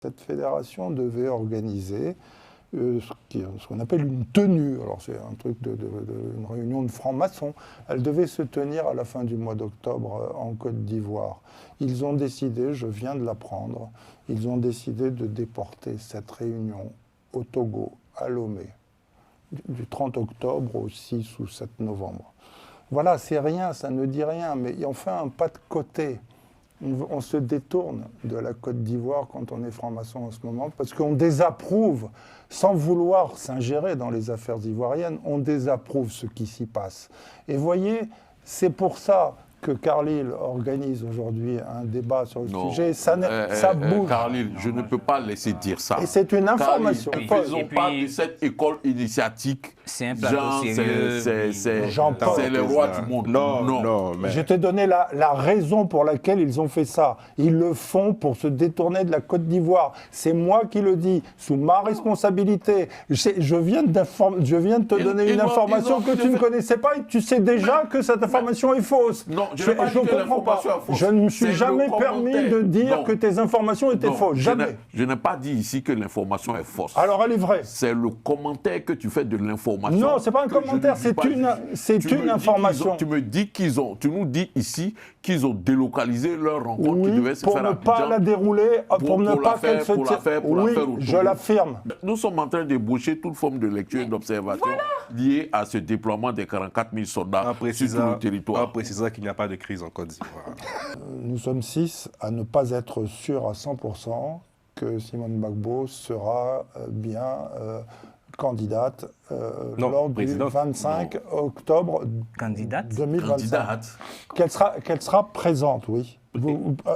Cette fédération devait organiser ce qu'on appelle une tenue. Alors c'est un truc une réunion de francs-maçons. Elle devait se tenir à la fin du mois d'octobre en Côte d'Ivoire. Ils ont décidé, je viens de l'apprendre, ils ont décidé de déporter cette réunion au Togo, à Lomé, du 30 octobre au 6 ou 7 novembre. Voilà, c'est rien, ça ne dit rien, mais on fait un pas de côté. On se détourne de la Côte d'Ivoire quand on est franc-maçon en ce moment, parce qu'on désapprouve, sans vouloir s'ingérer dans les affaires ivoiriennes, on désapprouve ce qui s'y passe. Et voyez, c'est pour ça que Carlyle organise aujourd'hui un débat sur le sujet. Ça bouge. Carlyle, je ne peux pas laisser dire ça. Et c'est une information. Carlyle, ne faisons pas de cette école initiatique. C'est un plateau sérieux. C'est le roi du monde. Non, mais... Je t'ai donné la raison pour laquelle ils ont fait ça. Ils le font pour se détourner de la Côte d'Ivoire. C'est moi qui le dis, sous ma responsabilité. Je viens de te donner une information que tu ne connaissais pas et tu sais déjà que cette information est fausse. Non, je ne comprends pas. Je ne me suis jamais permis de dire que tes informations étaient fausses. Jamais. Je n'ai pas dit ici que l'information est fausse. Alors elle est vraie. C'est le commentaire que tu fais de l'information. Non, c'est pas un commentaire, c'est une information. Tu nous dis ici qu'ils ont délocalisé leur rencontre qui devait se faire à Abidjan. Pour ne pas la dérouler, pour ne pas qu'elle se tienne. Oui, je l'affirme. Nous sommes en train d'ébaucher toute forme de lecture et d'observation liée à ce déploiement des 44 000 soldats sur tout le territoire. En précisant qu'il n'y a pas de crise en Côte d'Ivoire. Nous sommes 6 à ne pas être sûrs à 100% que Simone Gbagbo sera bien candidate lors du 25 octobre 2025. Qu'elle sera présente, oui.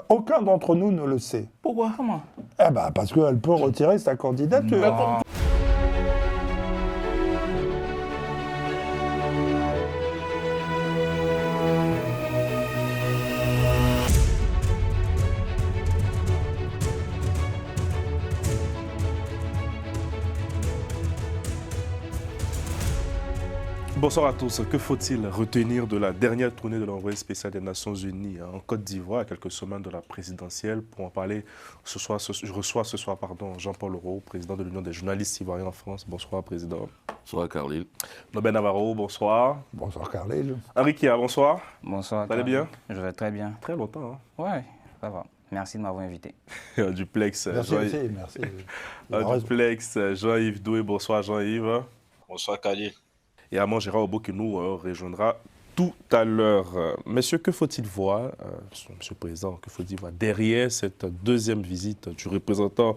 Aucun d'entre nous ne le sait. Pourquoi? Comment? Parce qu'elle peut retirer sa candidature. Bonsoir à tous. Que faut-il retenir de la dernière tournée de l'envoyé spécial des Nations Unies en Côte d'Ivoire, à quelques semaines de la présidentielle? Pour en parler, je reçois ce soir Jean-Paul Oro, président de l'Union des journalistes ivoiriens en France. Bonsoir, président. Bonsoir, Carlyle. Nobel Navarro, bonsoir. Bonsoir, Carlyle. Henri Kia, bonsoir. Bonsoir. Vous allez bien? Je vais très bien. Très longtemps, hein? Ouais, ça va. Merci de m'avoir invité. Duplex, merci. Duplex, Jean-Yves Doué, bonsoir Jean-Yves. Bonsoir, Carlyle. Et Armand Gérard Obo qui nous rejoindra tout à l'heure. Messieurs, que faut-il voir, Monsieur le Président, que faut-il voir derrière cette deuxième visite du représentant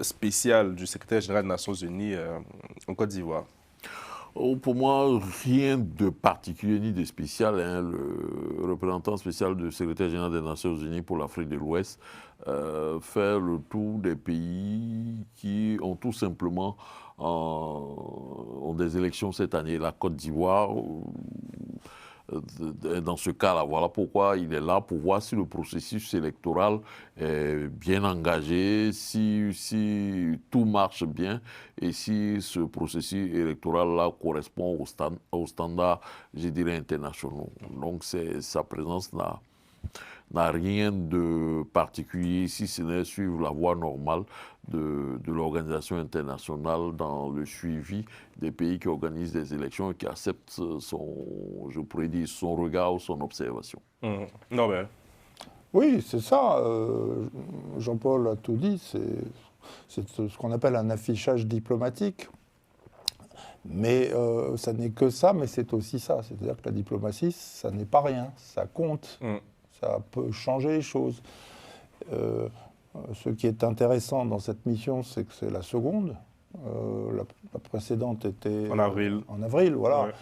spécial du secrétaire général des Nations Unies en Côte d'Ivoire? Pour moi, rien de particulier ni de spécial. Le représentant spécial du secrétaire général des Nations Unies pour l'Afrique de l'Ouest fait le tour des pays qui ont tout simplement ont des élections cette année. La Côte d'Ivoire, dans ce cas-là, voilà pourquoi il est là, pour voir si le processus électoral est bien engagé, si tout marche bien et si ce processus électoral-là correspond aux standards, je dirais, internationaux. Donc sa présence n'a rien de particulier, si ce n'est suivre la voie normale de l'organisation internationale dans le suivi des pays qui organisent des élections et qui acceptent je pourrais dire, son regard ou son observation. Non, mais... Oui, c'est ça. Jean-Paul a tout dit. C'est ce qu'on appelle un affichage diplomatique. Mais ça n'est que ça, mais c'est aussi ça. C'est-à-dire que la diplomatie, ça n'est pas rien. Ça compte. Ça peut changer les choses. Ce qui est intéressant dans cette mission, c'est que c'est la seconde. La précédente était... En avril. En avril, voilà. Ouais.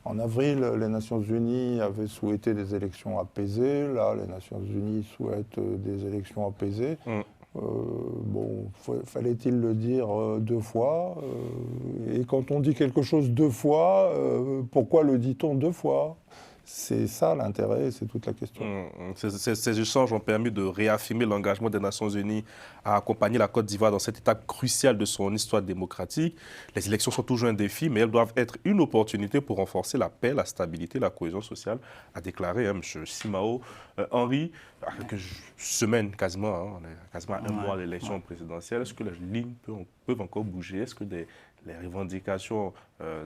En avril, les Nations Unies avaient souhaité des élections apaisées. Là, les Nations Unies souhaitent des élections apaisées. Fallait-il le dire 2 fois et quand on dit quelque chose 2 fois, pourquoi le dit-on 2 fois? C'est ça l'intérêt, c'est toute la question. Ces échanges ont permis de réaffirmer l'engagement des Nations Unies à accompagner la Côte d'Ivoire dans cette étape cruciale de son histoire démocratique. Les élections sont toujours un défi, mais elles doivent être une opportunité pour renforcer la paix, la stabilité, la cohésion sociale, a déclaré M. Simao. Henri, à quelques semaines quasiment, on est quasiment à un mois de l'élection présidentielle, est-ce que les lignes peuvent encore bouger? Est-ce que les revendications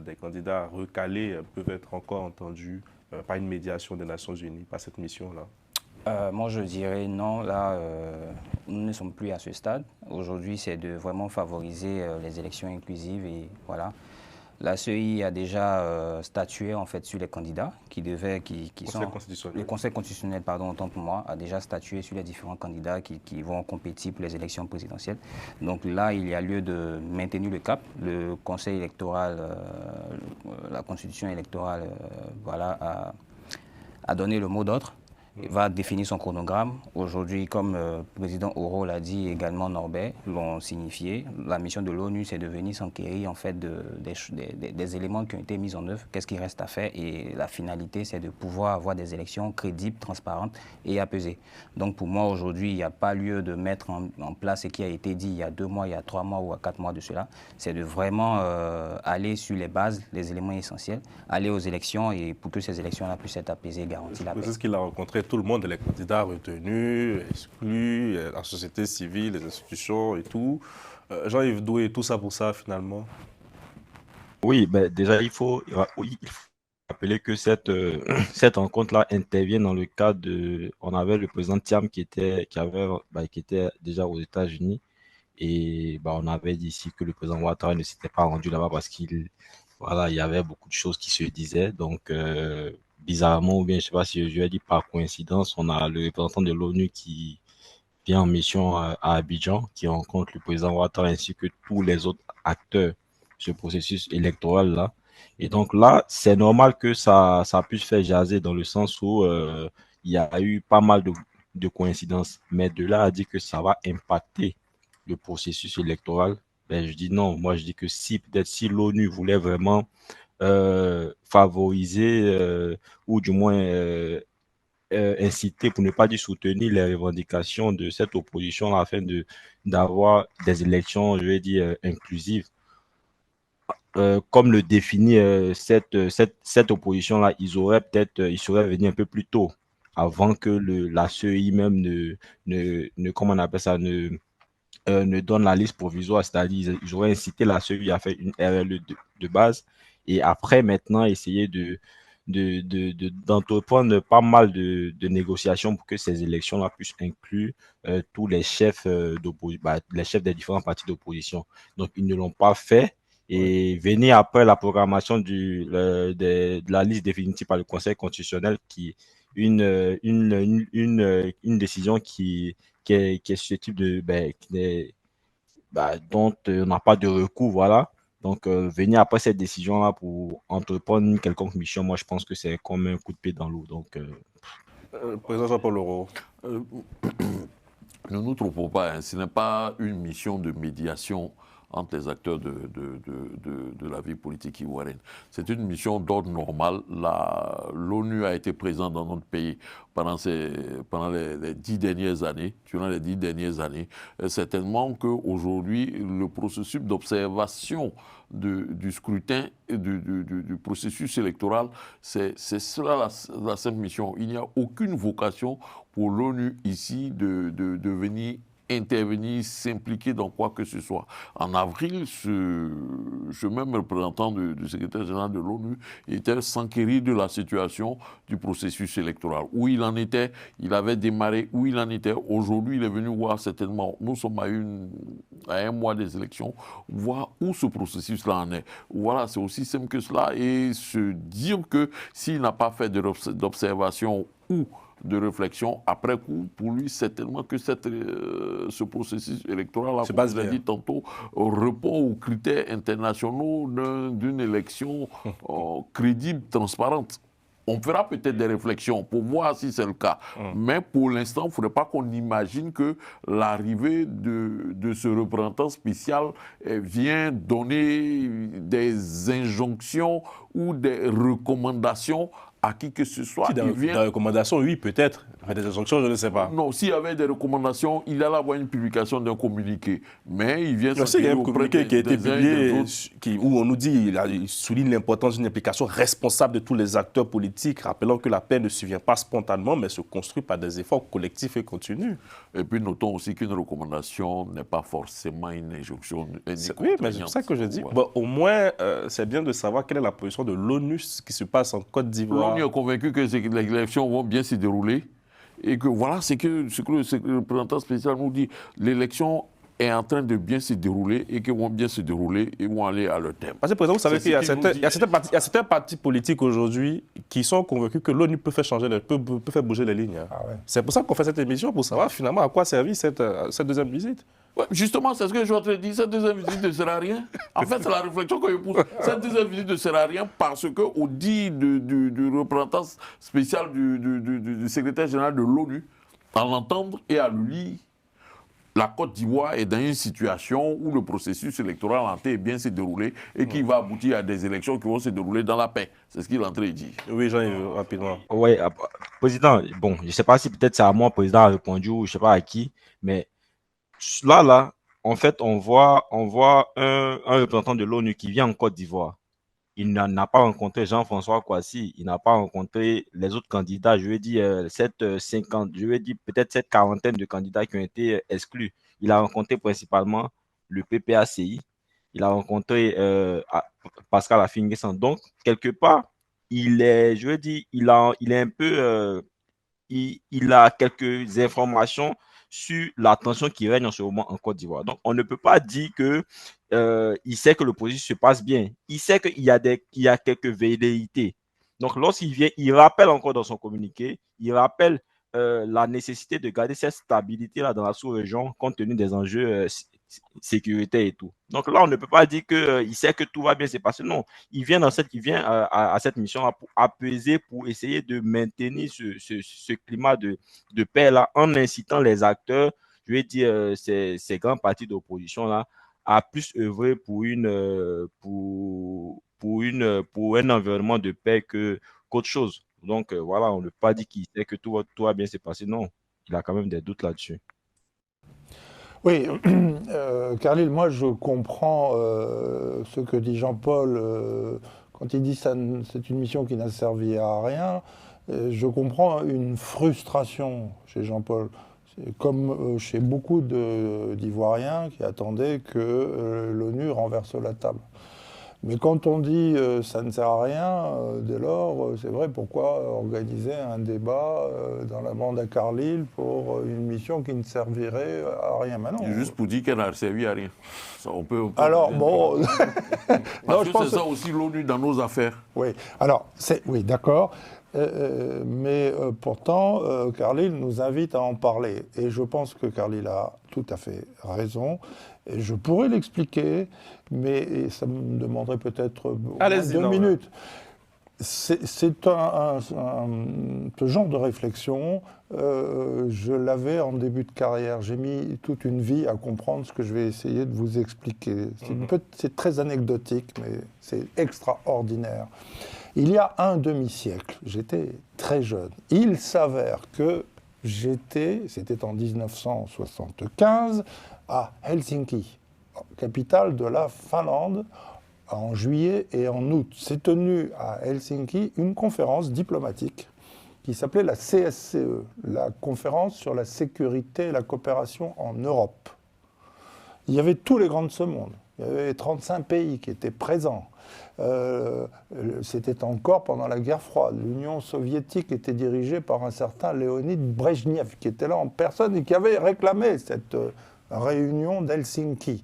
des candidats recalés peuvent être encore entendues par une médiation des Nations Unies, par cette mission-là? Moi, je dirais non. Là, nous ne sommes plus à ce stade. Aujourd'hui, c'est de vraiment favoriser les élections inclusives et voilà. La CEI a déjà statué en fait sur les candidats le Conseil constitutionnel, pardon, autant pour moi, a déjà statué sur les différents candidats qui vont compétir pour les élections présidentielles. Donc là, il y a lieu de maintenir le cap. Le Conseil électoral, la Constitution électorale, voilà, a donné le mot d'ordre. Il va définir son chronogramme. Aujourd'hui, comme le président Oro l'a dit, également Norbert l'ont signifié, la mission de l'ONU, c'est de venir s'enquérir en fait des éléments qui ont été mis en œuvre, qu'est-ce qui reste à faire, et la finalité, c'est de pouvoir avoir des élections crédibles, transparentes et apaisées. Donc pour moi, aujourd'hui, il n'y a pas lieu de mettre en place ce qui a été dit il y a 2 mois, il y a 3 mois ou à 4 mois de cela. C'est de vraiment aller sur les bases, les éléments essentiels, aller aux élections et pour que ces élections-là puissent être apaisées et garantir la paix. C'est ce qu'il a rencontré tout le monde, les candidats retenus, exclus, la société civile, les institutions et tout. Jean-Yves Doué, tout ça pour ça finalement? Oui, ben déjà, il faut rappeler que cette rencontre-là intervient dans le cadre de... On avait le président Thiam qui était déjà aux États-Unis et on avait dit ici que le président Ouattara ne s'était pas rendu là-bas parce voilà, il y avait beaucoup de choses qui se disaient. Donc, bizarrement, ou bien je ne sais pas si je lui ai dit par coïncidence, on a le représentant de l'ONU qui vient en mission à Abidjan, qui rencontre le président Ouattara ainsi que tous les autres acteurs de ce processus électoral-là. Et donc là, c'est normal que ça puisse faire jaser dans le sens où il y a eu pas mal de coïncidences. Mais de là à dire que ça va impacter le processus électoral, ben, je dis non. Moi, je dis que peut-être si l'ONU voulait vraiment favoriser ou du moins inciter, pour ne pas dire soutenir les revendications de cette opposition afin d'avoir des élections, je vais dire, inclusives. Comme le définit cette opposition-là, ils seraient venus un peu plus tôt, avant que la CEI même comment on appelle ça, ne donne la liste provisoire, c'est-à-dire ils auraient incité la CEI à faire une RLE de base et après maintenant essayer d'entreprendre pas mal de négociations pour que ces élections-là puissent inclure tous les chefs les chefs des différents partis d'opposition. Donc ils ne l'ont pas fait. Et venir après la programmation de la liste définitive par le Conseil constitutionnel, qui une décision qui est susceptible dont on n'a pas de recours, voilà. Donc, venir après cette décision-là pour entreprendre une quelconque mission, moi, je pense que c'est comme un coup de pied dans l'eau. Donc, Président Jean-Paul Oro. Ne nous trompons pas, ce n'est pas une mission de médiation entre les acteurs de la vie politique ivoirienne. C'est une mission d'ordre normal. L'ONU a été présente dans notre pays pendant les 10 dernières années, durant les 10 dernières années. Certainement qu'aujourd'hui, le processus d'observation du scrutin et du processus électoral, c'est cela la simple mission. Il n'y a aucune vocation pour l'ONU ici de venir intervenir, s'impliquer dans quoi que ce soit. En avril, ce même représentant du secrétaire général de l'ONU était s'enquérir de la situation du processus électoral. Où il en était, il avait démarré, où il en était. Aujourd'hui, il est venu voir certainement, nous sommes à un mois des élections, voir où ce processus-là en est. Voilà, c'est aussi simple que cela. Et se dire que s'il n'a pas fait d'observation ou de réflexion après coup, pour lui, certainement que ce processus électoral, comme je l'ai dit tantôt, répond aux critères internationaux d'une élection crédible, transparente. On fera peut-être des réflexions pour voir si c'est le cas. Mais pour l'instant, il ne faudrait pas qu'on imagine que l'arrivée de ce représentant spécial vient donner des injonctions ou des recommandations à qui que ce soit. Si, dans les recommandations, oui, peut-être. Mais des injonctions, je ne sais pas. Non, s'il y avait des recommandations, il allait avoir une publication d'un communiqué. Mais il vient Je sais qu'il y a un communiqué qui a été publié où on nous dit, il souligne l'importance d'une implication responsable de tous les acteurs politiques, rappelant que la paix ne survient pas spontanément, mais se construit par des efforts collectifs et continus. Et puis notons aussi qu'une recommandation n'est pas forcément une injonction. Oui, mais c'est ça que je dis. Voilà. Bon, au moins, c'est bien de savoir quelle est la position de l'ONU, ce qui se passe en Côte d'Ivoire. L'ONU est convaincu que les élections vont bien se dérouler. Et que voilà, ce que le représentant spécial nous dit, l'élection est en train de bien se dérouler et qu'ils vont bien se dérouler et vont aller à leur thème. Parce que, par exemple, vous savez qu'il y a certains partis politiques aujourd'hui qui sont convaincus que l'ONU peut faire bouger les lignes. Ah ouais. C'est pour ça qu'on fait cette émission, pour savoir finalement à quoi servit cette deuxième visite. Ouais, justement, c'est ce que je suis en train de dire. Cette deuxième visite ne sert à rien. En fait, c'est la réflexion que je pousse. Cette deuxième visite ne sert à rien parce qu'au dit du représentant spécial du secrétaire général de l'ONU, à l'entendre et à le lire, la Côte d'Ivoire est dans une situation où le processus électoral en train bien se dérouler et qui va aboutir à des élections qui vont se dérouler dans la paix. C'est ce qu'il est en train de dire. Oui, Jean, rapidement. Oui, président, bon, je ne sais pas si peut-être c'est à moi, le président a répondu ou je ne sais pas à qui, mais là, en fait, on voit un représentant de l'ONU qui vient en Côte d'Ivoire. Il n'a pas rencontré Jean-François Kouassi, il n'a pas rencontré les autres candidats. Je veux dire, peut-être cette quarantaine de candidats qui ont été exclus. Il a rencontré principalement le PPACI, il a rencontré Pascal Affi-N'Guessan. Donc, quelque part, il est un peu, il a quelques informations sur la tension qui règne en ce moment en Côte d'Ivoire. Donc, on ne peut pas dire que il sait que le processus se passe bien. Il sait qu'il y a quelques velléités. Donc, lorsqu'il vient, il rappelle encore dans son communiqué, il rappelle la nécessité de garder cette stabilité-là dans la sous-région compte tenu des enjeux sécurité et tout. Donc là, on ne peut pas dire qu'il sait que tout va bien se passer. Non, il vient à cette mission-là pour apaiser, pour essayer de maintenir ce climat de paix-là en incitant les acteurs, je vais dire ces grands partis d'opposition-là, à plus œuvrer pour un environnement de paix qu'autre chose. Donc voilà, on ne peut pas dire qu'il sait que tout va bien se passer. Non, il a quand même des doutes là-dessus. Oui, Khalil, moi je comprends ce que dit Jean-Paul quand il dit que c'est une mission qui n'a servi à rien. Je comprends une frustration chez Jean-Paul, comme chez beaucoup d'Ivoiriens qui attendaient que l'ONU renverse la table. Mais quand on dit ça ne sert à rien, dès lors, c'est vrai, pourquoi organiser un débat dans la bande à Carlisle pour une mission qui ne servirait à rien maintenant? Juste pour dire qu'elle n'a servi à rien. Ça, on peut alors, bon... Parce que c'est ça aussi l'ONU dans nos affaires. Oui, alors, oui, d'accord. Mais pourtant, Carlisle nous invite à en parler. Et je pense que Carlisle a tout à fait raison. Et je pourrais l'expliquer, mais ça me demanderait peut-être 2 minutes. C'est ce genre de réflexion, je l'avais en début de carrière. J'ai mis toute une vie à comprendre ce que je vais essayer de vous expliquer. C'est très anecdotique, mais c'est extraordinaire. Il y a un demi-siècle, j'étais très jeune. Il s'avère que c'était en 1975, à Helsinki, capitale de la Finlande, en juillet et en août. S'est tenue à Helsinki une conférence diplomatique qui s'appelait la CSCE, la conférence sur la sécurité et la coopération en Europe. Il y avait tous les grands de ce monde. Il y avait 35 pays qui étaient présents. C'était encore pendant la guerre froide. L'Union soviétique était dirigée par un certain Léonid Brejnev, qui était là en personne et qui avait réclamé cette réunion d'Helsinki,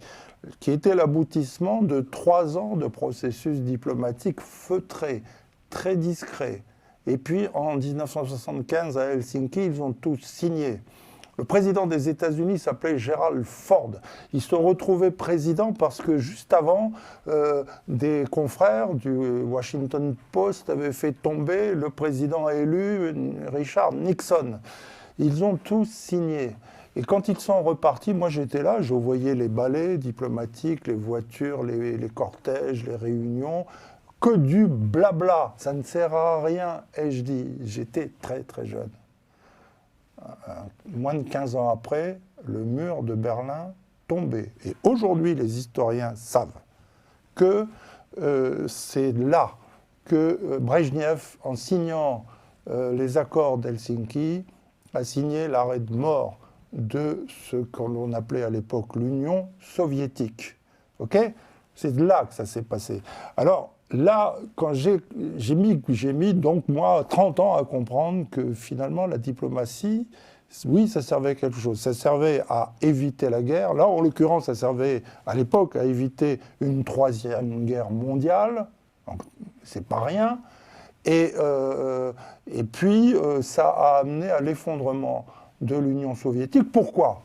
qui était l'aboutissement de 3 ans de processus diplomatique feutré, très discret. Et puis, en 1975, à Helsinki, ils ont tous signé. Le président des États-Unis s'appelait Gerald Ford. Il se retrouvait président parce que juste avant, des confrères du Washington Post avaient fait tomber le président élu, Richard Nixon. Ils ont tous signé. Et quand ils sont repartis, moi j'étais là, je voyais les balais diplomatiques, les voitures, les cortèges, les réunions. que du blabla, ça ne sert à rien. Et je dis, j'étais très très jeune. Moins de 15 ans après, le mur de Berlin tombait. Et aujourd'hui, les historiens savent que c'est là que Brejnev, en signant les accords d'Helsinki, a signé l'arrêt de mort de ce qu'on appelait à l'époque l'Union soviétique. Ok ? C'est là que ça s'est passé. Alors là, quand j'ai mis donc moi 30 ans à comprendre que finalement la diplomatie, oui, ça servait à quelque chose. Ça servait à éviter la guerre. Là, en l'occurrence, ça servait à l'époque à éviter une troisième guerre mondiale. Donc, c'est pas rien. Et puis, ça a amené à l'effondrement de l'Union soviétique. Pourquoi ?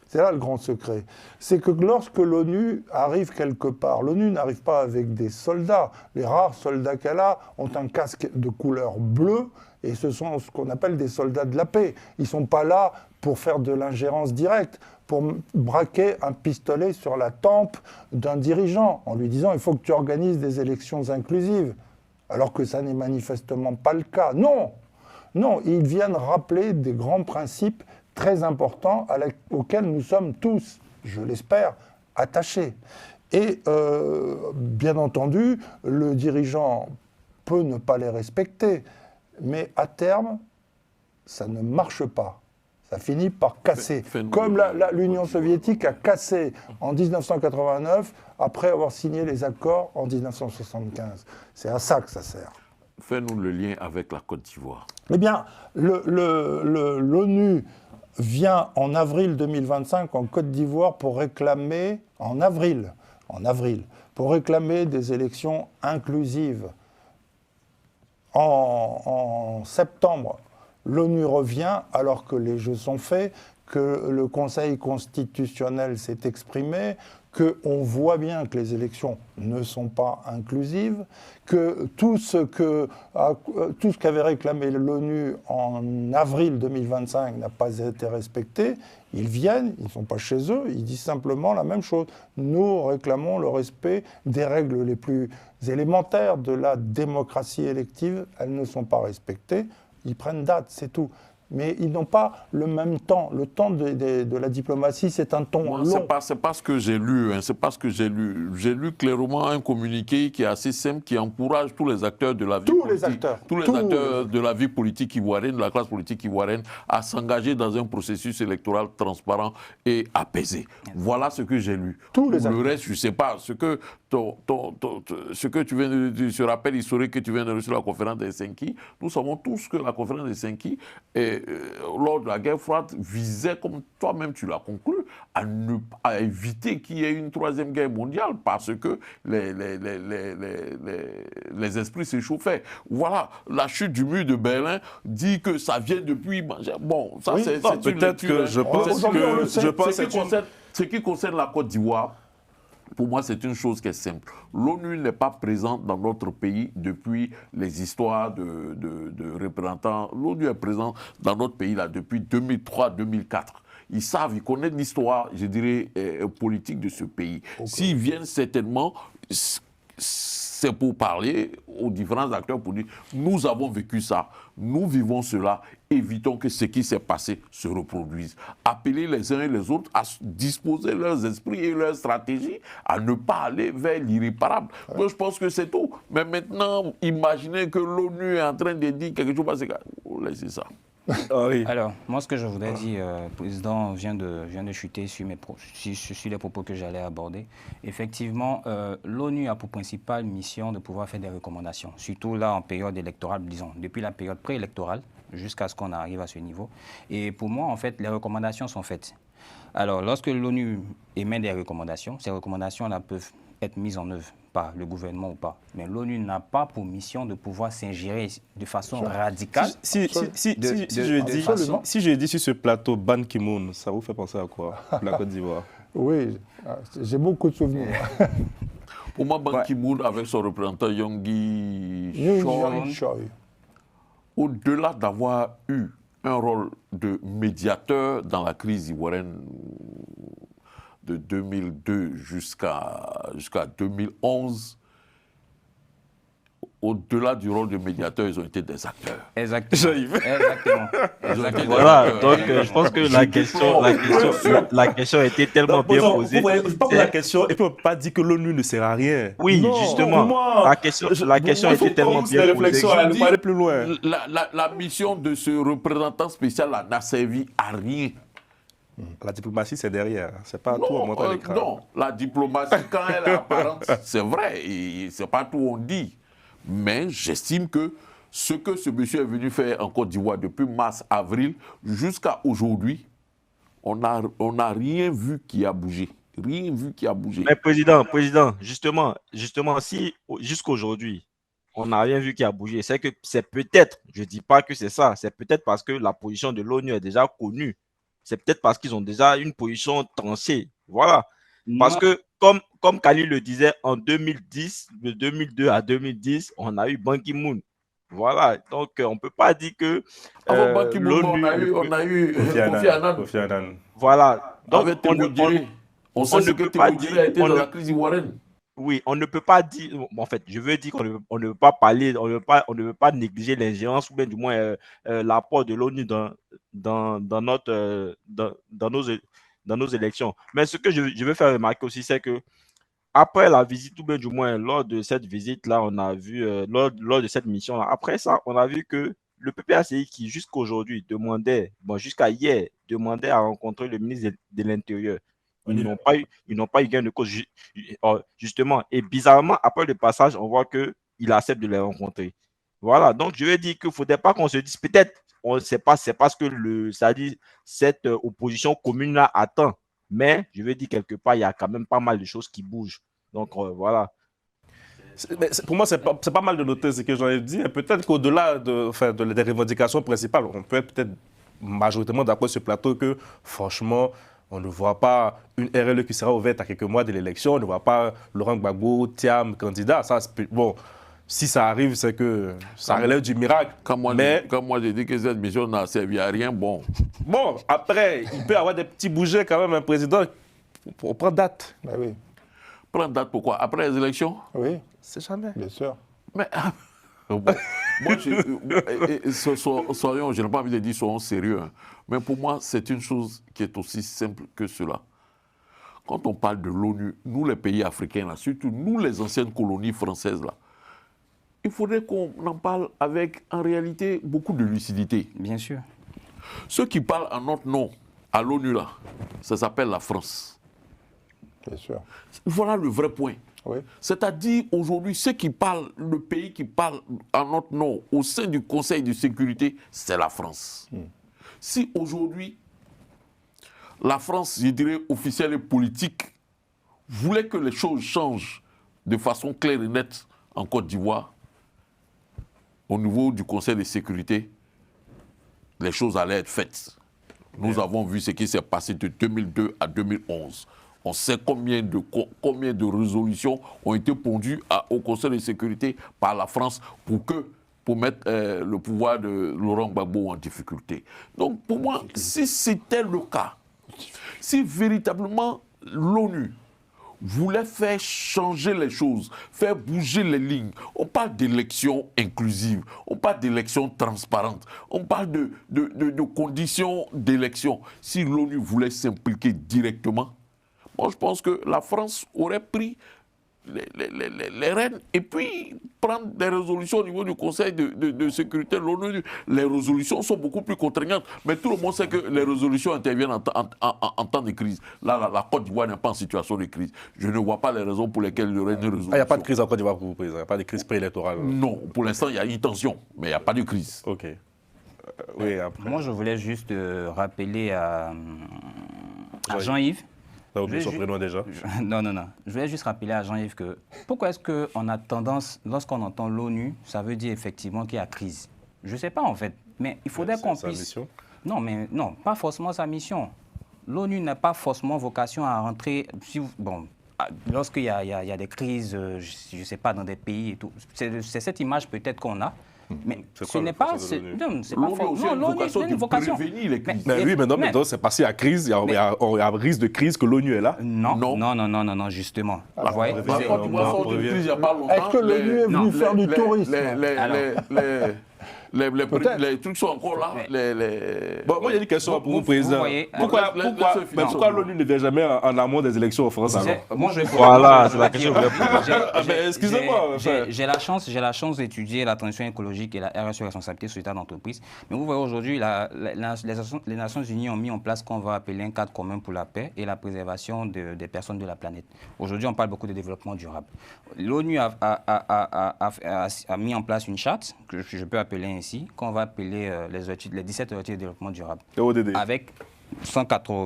C'est là le grand secret. C'est que lorsque l'ONU arrive quelque part, l'ONU n'arrive pas avec des soldats. Les rares soldats qu'elle a ont un casque de couleur bleue et ce sont ce qu'on appelle des soldats de la paix. Ils ne sont pas là pour faire de l'ingérence directe, pour braquer un pistolet sur la tempe d'un dirigeant en lui disant « il faut que tu organises des élections inclusives ». Alors que ça n'est manifestement pas le cas. Non, non, ils viennent rappeler des grands principes très importants auxquels nous sommes tous, je l'espère, attachés. Et bien entendu, le dirigeant peut ne pas les respecter, mais à terme, ça ne marche pas. Ça finit par casser. Comme l'Union soviétique a cassé en 1989 après avoir signé les accords en 1975. C'est à ça que ça sert. Fais-nous le lien avec la Côte d'Ivoire. Eh bien, l'ONU vient en avril 2025 en Côte d'Ivoire pour réclamer, en avril, pour réclamer des élections inclusives. En septembre, l'ONU revient alors que les jeux sont faits, que le Conseil constitutionnel s'est exprimé, qu'on voit bien que les élections ne sont pas inclusives, que tout ce qu'avait réclamé l'ONU en avril 2025 n'a pas été respecté. Ils viennent, ils ne sont pas chez eux, ils disent simplement la même chose. Nous réclamons le respect des règles les plus élémentaires de la démocratie élective. Elles ne sont pas respectées. Ils prennent date, c'est tout. Mais ils n'ont pas le même temps. Le temps de la diplomatie, c'est un temps long. C'est pas ce que j'ai lu. Hein, c'est pas ce que j'ai lu. J'ai lu clairement un communiqué qui est assez simple, qui encourage tous les acteurs de la vie politique, tous les acteurs de la vie politique ivoirienne, de la classe politique ivoirienne, à s'engager dans un processus électoral transparent et apaisé. Voilà ce que j'ai lu. Le reste, je ne sais pas. Ce que tu viens de dire, ce rappel historique que tu viens de dire sur la conférence d'Helsinki, nous savons tous que la conférence d'Helsinki lors de la guerre froide, visait, comme toi-même tu l'as conclu, à éviter qu'il y ait une troisième guerre mondiale parce que les esprits s'échauffaient. Voilà, la chute du mur de Berlin dit que ça vient depuis... Bon, ça c'est peut-être que je pense ce qui concerne la Côte d'Ivoire, pour moi, c'est une chose qui est simple. L'ONU n'est pas présente dans notre pays depuis les histoires de représentants. L'ONU est présente dans notre pays là, depuis 2003-2004. Ils savent, ils connaissent l'histoire, je dirais, politique de ce pays. Okay. S'ils viennent certainement, c'est pour parler aux différents acteurs pour dire nous avons vécu ça, nous vivons cela, évitons que ce qui s'est passé se reproduise. Appeler les uns et les autres à disposer leurs esprits et leurs stratégies, à ne pas aller vers l'irréparable. Ouais. Moi, je pense que c'est tout. Mais maintenant, imaginez que l'ONU est en train de dire quelque chose, parce que laissez ça. Ah oui. Alors, moi, ce que je voudrais dire, le président vient de chuter sur les propos que j'allais aborder. Effectivement, l'ONU a pour principale mission de pouvoir faire des recommandations, surtout là en période électorale, disons, depuis la période préélectorale jusqu'à ce qu'on arrive à ce niveau. Et pour moi, en fait, les recommandations sont faites. Alors, lorsque l'ONU émet des recommandations, ces recommandations-là peuvent être mises en œuvre par le gouvernement ou pas. Mais l'ONU n'a pas pour mission de pouvoir s'ingérer de façon radicale. Si je dis sur ce plateau Ban Ki-moon, ça vous fait penser à quoi, la Côte d'Ivoire? Oui, j'ai beaucoup de souvenirs. Pour moi, Ban Ki-moon, avec son représentant Yonggi Choi, au-delà d'avoir eu un rôle de médiateur dans la crise ivoirienne de 2002 jusqu'à 2011, au-delà du rôle de médiateur, ils ont été des acteurs. Exactement. Exactement. Ils ont été des Voilà, acteurs. donc je pense que la question a été tellement bien posée. Vous posez la question et puis on ne peut pas dire que l'ONU ne sert à rien. Oui, Non, justement, pour moi, la question a été tellement bien posée. Elle ne peut aller plus loin. La mission de ce représentant spécial là n'a servi à rien. La diplomatie, c'est derrière. C'est pas tout à monter à l'écran. Non, la diplomatie, quand elle est apparente, c'est vrai, c'est pas tout on dit. Mais j'estime que ce que ce monsieur est venu faire en Côte d'Ivoire depuis mars-avril jusqu'à aujourd'hui, on n'a rien vu qui a bougé. Rien vu qui a bougé. Mais président, justement, si jusqu'aujourd'hui, on n'a rien vu qui a bougé, c'est que c'est peut-être, je ne dis pas que c'est ça, c'est peut-être parce que la position de l'ONU est déjà connue. C'est peut-être parce qu'ils ont déjà une position tranchée. Voilà. Parce que, comme Khalil le disait, en 2010, de 2002 à 2010, on a eu Ban Ki-moon. Voilà. Donc, on ne peut pas dire que avant Ban Ki-moon, on a eu Kofi Annan. Voilà. Donc, on sait ce que Témoudjiri a été dans la crise ivoirienne. Oui, on ne peut pas dire, en fait, je veux dire qu'on ne peut pas parler, on ne peut pas négliger l'ingérence ou bien du moins l'apport de l'ONU dans nos élections. Mais ce que je veux faire remarquer aussi, c'est que après la visite, ou bien du moins lors de cette visite-là, on a vu, lors de cette mission-là, après ça, on a vu que le PPACI qui jusqu'à aujourd'hui demandait, jusqu'à hier, demandait à rencontrer le ministre de l'Intérieur. Ils n'ont pas eu gain de cause, justement. Et bizarrement, après le passage, on voit qu'il accepte de les rencontrer. Voilà. Donc, je veux dire qu'il ne faudrait pas qu'on se dise, peut-être, on ne sait pas, c'est parce que cette opposition commune-là attend. Mais, je veux dire, quelque part, il y a quand même pas mal de choses qui bougent. Donc, voilà. Pour moi, c'est pas mal de noter ce que j'en ai dit. Peut-être qu'au-delà des revendications principales, on peut être peut-être majoritairement d'accord sur ce plateau que, franchement, on ne voit pas une RLE qui sera ouverte à quelques mois de l'élection. On ne voit pas Laurent Gbagbo, Thiam, candidat. Ça, bon, si ça arrive, c'est que ça relève du miracle. Quand moi, j'ai dit que cette mission n'a servi à rien, bon. Bon, après, il peut y avoir des petits bougets quand même, un président. On prend date. Ben oui. Prendre date pourquoi? Après les élections? Oui. C'est jamais. Bien sûr. Mais, bon, moi, soyons, je n'ai pas envie de dire soyons sérieux, hein, mais pour moi, c'est une chose qui est aussi simple que cela. Quand on parle de l'ONU, nous les pays africains, là, surtout nous les anciennes colonies françaises, là, il faudrait qu'on en parle avec, en réalité, beaucoup de lucidité. Bien sûr. Ceux qui parlent en notre nom à l'ONU, là, ça s'appelle la France. Bien sûr. Voilà le vrai point. Oui. C'est-à-dire, aujourd'hui, ceux qui parlent, le pays qui parle en notre nom au sein du Conseil de sécurité, c'est la France. Si aujourd'hui, la France, je dirais, officielle et politique, voulait que les choses changent de façon claire et nette en Côte d'Ivoire, au niveau du Conseil de sécurité, les choses allaient être faites. Nous avons vu ce qui s'est passé de 2002 à 2011. On sait combien de résolutions ont été pondues au Conseil de sécurité par la France pour mettre le pouvoir de Laurent Gbagbo en difficulté. Donc pour moi, si c'était le cas, si véritablement l'ONU voulait faire changer les choses, faire bouger les lignes. On parle d'élections inclusives, on parle d'élections transparentes, on parle de conditions d'élection. Si l'ONU voulait s'impliquer directement, moi je pense que la France aurait pris les rênes et puis prendre des résolutions au niveau du Conseil de sécurité de l'ONU. Les résolutions sont beaucoup plus contraignantes, mais tout le monde sait que les résolutions interviennent en temps de crise. Là, la Côte d'Ivoire n'est pas en situation de crise. Je ne vois pas les raisons pour lesquelles il y aurait une résolution. Il n'y a pas de crise en Côte d'Ivoire pour vous, président. Il n'y a pas de crise préélectorale. Non, pour l'instant, il y a une tension, mais il n'y a pas de crise. OK. Oui, après. Moi, je voulais juste rappeler à Jean-Yves. Tu as oublié son prénom déjà? Non. Je voulais juste rappeler à Jean-Yves que pourquoi est-ce qu'on a tendance, lorsqu'on entend l'ONU, ça veut dire effectivement qu'il y a crise. Je ne sais pas en fait, mais il faudrait qu'on puisse... Sa mission? Non, pas forcément sa mission. L'ONU n'a pas forcément vocation à rentrer... lorsqu'il y a des crises, je ne sais pas, dans des pays et tout, c'est cette image peut-être qu'on a. Mais C'est ce quoi n'est la pas... vocation de l'ONU? Non, c'est pas L'ONU fort. aussi Non, a une l'ONU, vocation c'est de une vocation. prévenir les crises. Mais oui, mais non, mais donc c'est passé à crise, il y a risque de crise que l'ONU est là. Non, justement. Vous voyez, Quand tu vois sortir d'une crise il n'y a pas longtemps... Est-ce que l'ONU est venue faire du tourisme? Les trucs sont encore là. Bon, moi, j'ai une question pour vous, Président. voyez, Pourquoi l'ONU ne vient jamais en amont des élections en France alors? Moi, Voilà, c'est la question que je voulais poser. Excusez-moi. J'ai la chance d'étudier la transition écologique et la RSE, responsabilité sociétale d'entreprise. Mais vous voyez aujourd'hui, les Nations Unies ont mis en place ce qu'on va appeler un cadre commun pour la paix et la préservation des personnes de la planète. Aujourd'hui, on parle beaucoup de développement durable. L'ONU a mis en place une charte que je peux appeler ainsi, qu'on va appeler les 17 objectifs de développement durable. ODD. Avec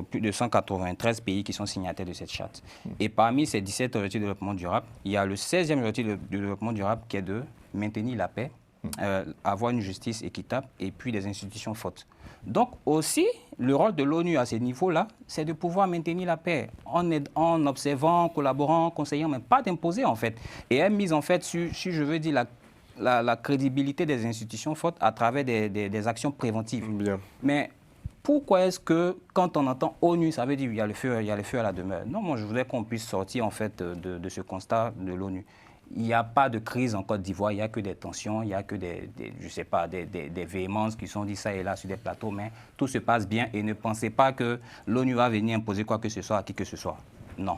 plus de 193 pays qui sont signataires de cette charte. Et parmi ces 17 objectifs de développement durable, il y a le 16e objectif de développement durable qui est de maintenir la paix, avoir une justice équitable et puis des institutions fortes. Donc aussi, le rôle de l'ONU à ces niveaux-là, c'est de pouvoir maintenir la paix en observant, collaborant, conseillant, mais pas d'imposer en fait. Et elle mise en fait sur, si je veux dire, la crédibilité des institutions fortes à travers des actions préventives. Bien. Mais pourquoi est-ce que quand on entend ONU, ça veut dire qu'il y a le feu à la demeure? Non, moi je voudrais qu'on puisse sortir en fait de ce constat de l'ONU. Il n'y a pas de crise en Côte d'Ivoire, il n'y a que des tensions, il n'y a que des véhémences qui sont dites ça et là sur des plateaux, mais tout se passe bien et ne pensez pas que l'ONU va venir imposer quoi que ce soit à qui que ce soit. Non.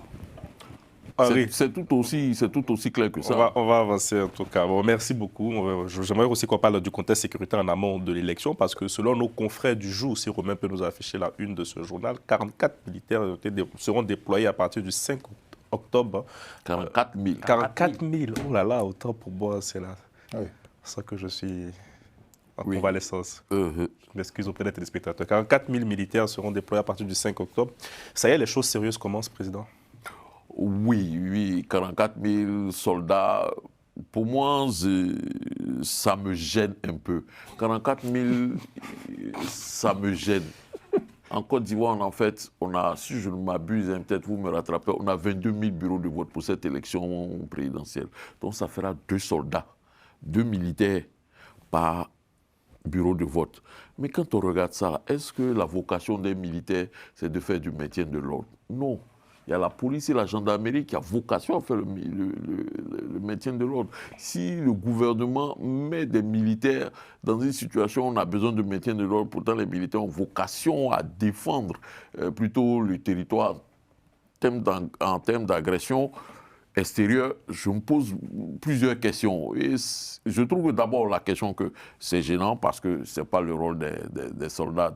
C'est tout aussi clair que ça. On va avancer en tout cas. Bon, merci beaucoup. J'aimerais aussi qu'on parle du contexte sécuritaire en amont de l'élection parce que selon nos confrères du jour, si Romain peut nous afficher la une de ce journal, 44 militaires seront déployés à partir du 5 octobre. 44 000. 44 000. Oh là là, autant pour moi, c'est là. Oui. C'est ça que je suis en Oui. convalescence. Je m'excuse auprès des téléspectateurs. 44 000 militaires seront déployés à partir du 5 octobre. Ça y est, les choses sérieuses commencent, Président? Oui, 44 000 soldats. Pour moi, ça me gêne un peu. 44 000, ça me gêne. En Côte d'Ivoire, on a, si je ne m'abuse, peut-être vous me rattrapez, on a 22 000 bureaux de vote pour cette élection présidentielle. Donc ça fera 2 soldats, 2 militaires par bureau de vote. Mais quand on regarde ça, est-ce que la vocation des militaires, c'est de faire du maintien de l'ordre? Non. Il y a la police et la gendarmerie qui a vocation à faire le maintien de l'ordre. Si le gouvernement met des militaires dans une situation où on a besoin de maintien de l'ordre, pourtant les militaires ont vocation à défendre plutôt le territoire en termes d'agression extérieure, je me pose plusieurs questions. Et je trouve d'abord la question que c'est gênant parce que ce n'est pas le rôle des soldats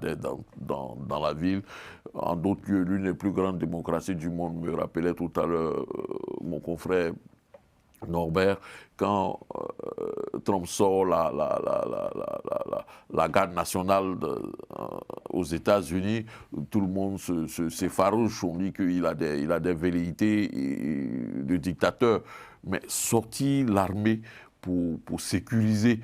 dans la ville. En d'autres lieux, l'une des plus grandes démocraties du monde, me rappelait tout à l'heure mon confrère Norbert, quand Trump sort la garde nationale aux États-Unis, tout le monde s'effarouche, on dit qu'il a des velléités de dictateur. Mais sortir l'armée pour sécuriser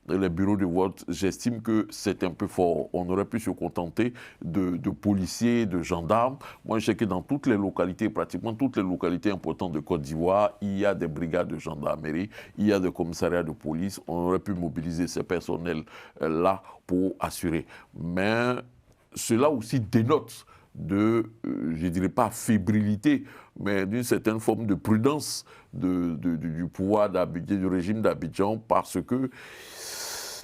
les bureaux de vote, j'estime que c'est un peu fort. On aurait pu se contenter de policiers, de gendarmes. Moi, je sais que dans toutes les localités, pratiquement toutes les localités importantes de Côte d'Ivoire, il y a des brigades de gendarmerie, il y a des commissariats de police. On aurait pu mobiliser ces personnels-là pour assurer. Mais cela aussi dénote de, je ne dirais pas fébrilité, mais d'une certaine forme de prudence du pouvoir d'Abidjan, du régime d'Abidjan, parce que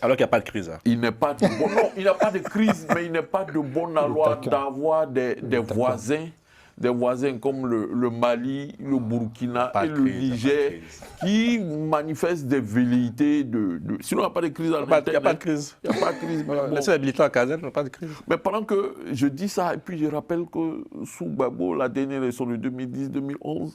alors qu'il n'y a pas de crise. Hein. Il n'y a pas de crise, mais il n'est pas de bon aloi d'avoir des voisins comme le Mali, le Burkina et le Niger qui manifestent des velléités Sinon, il n'y a pas de crise. Il n'y a pas de crise. Il n'y a pas de crise. Laissez les militaires en caserne, il n'y a pas de crise. Mais pendant que je dis ça, et puis je rappelle que sous Gbagbo, la dernière élection de 2010-2011,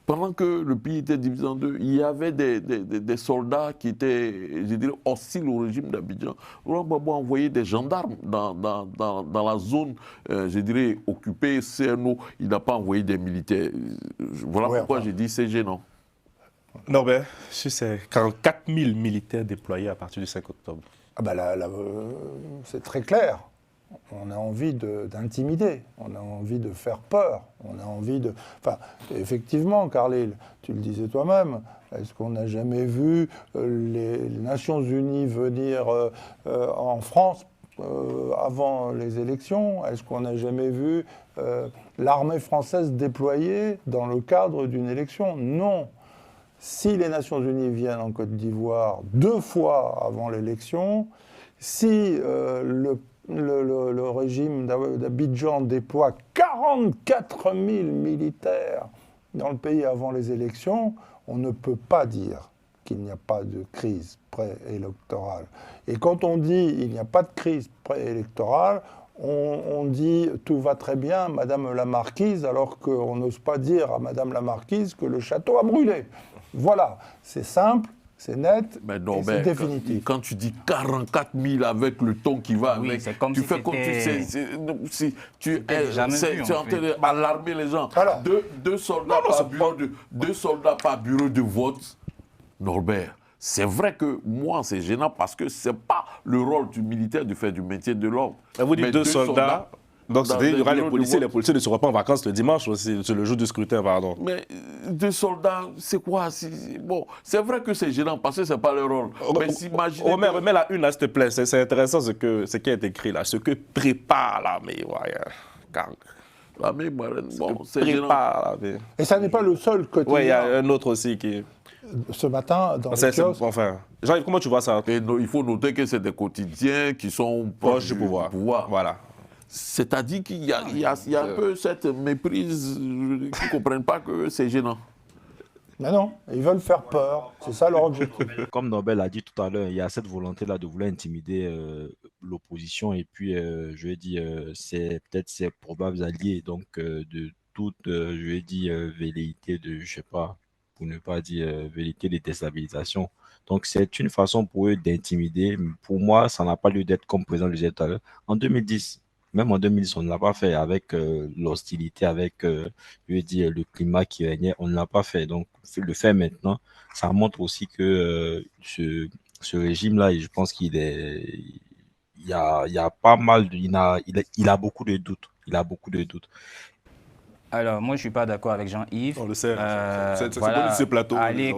pendant que le pays était divisé en deux, il y avait des soldats qui étaient, je dirais, hostiles au régime d'Abidjan. Laurent Gbagbo a envoyé des gendarmes dans la zone, je dirais, occupée, CNO. Il n'a pas envoyé des militaires. Voilà pourquoi j'ai dit c'est gênant. Non, mais c'est 44 000 militaires déployés à partir du 5 octobre. Ah ben c'est très clair. On a envie d'intimider, on a envie de faire peur, on a envie de... Enfin, effectivement, Khalil, tu le disais toi-même, est-ce qu'on n'a jamais vu les Nations Unies venir en France avant les élections? Est-ce qu'on n'a jamais vu l'armée française déployée dans le cadre d'une élection? Non. Si les Nations Unies viennent en Côte d'Ivoire 2 fois avant l'élection, si le régime d'Abidjan déploie 44 000 militaires dans le pays avant les élections, on ne peut pas dire qu'il n'y a pas de crise préélectorale. Et quand on dit il n'y a pas de crise préélectorale, on dit tout va très bien, Madame la Marquise, alors qu'on n'ose pas dire à Madame la Marquise que le château a brûlé. Voilà, c'est simple. C'est net, mais non, et c'est définitif. Quand tu dis 44 000 avec le ton qui va oui, avec, c'est comme tu si fais comme tu es en train d'alarmer les gens. Alors, deux soldats par bureau de vote, Norbert. C'est vrai que moi, c'est gênant parce que ce n'est pas le rôle du militaire de faire du maintien de l'ordre. Vous dites 2 soldats. Donc, il y aura les policiers ne seront pas en vacances le dimanche aussi, c'est le jour du scrutin, pardon. Mais 2 soldats, c'est quoi? Bon, c'est vrai que c'est gênant parce que ce n'est pas leur rôle. Mais imaginez. Omer, remets la une là, s'il te plaît. C'est intéressant ce qui est écrit là, ce que prépare l'armée. L'armée marine, bon, c'est gênant. L'armée. Et ça n'est pas le seul quotidien. Oui, il y a un autre aussi qui. Ce matin, dans les kiosques... Enfin, Jean-Yves, comment tu vois ça? Et il faut noter que c'est des quotidiens qui sont proches du pouvoir. Voilà. C'est-à-dire qu'il y a un peu cette méprise, qu'ils ne comprennent pas que c'est gênant. Mais non, ils veulent faire peur, c'est ça leur objectif. Comme Nobel a dit tout à l'heure, il y a cette volonté-là de vouloir intimider l'opposition et puis, je vais dire, c'est peut-être ses probables alliés, donc de toute, je vais dire, velléité de, je sais pas, pour ne pas dire velléité de déstabilisation. Donc, c'est une façon pour eux d'intimider. Pour moi, ça n'a pas lieu d'être comme président le disait tout à l'heure. En 2010, même en 2010, on ne l'a pas fait avec l'hostilité, avec je veux dire, le climat qui régnait. On ne l'a pas fait. Donc, le faire maintenant, ça montre aussi que ce régime-là, je pense qu'il est, il y a pas mal, il a beaucoup de doutes. Il a beaucoup de doutes. Alors, moi, je ne suis pas d'accord avec Jean-Yves. On le sait, c'est voilà, bon de ce plateau. Allez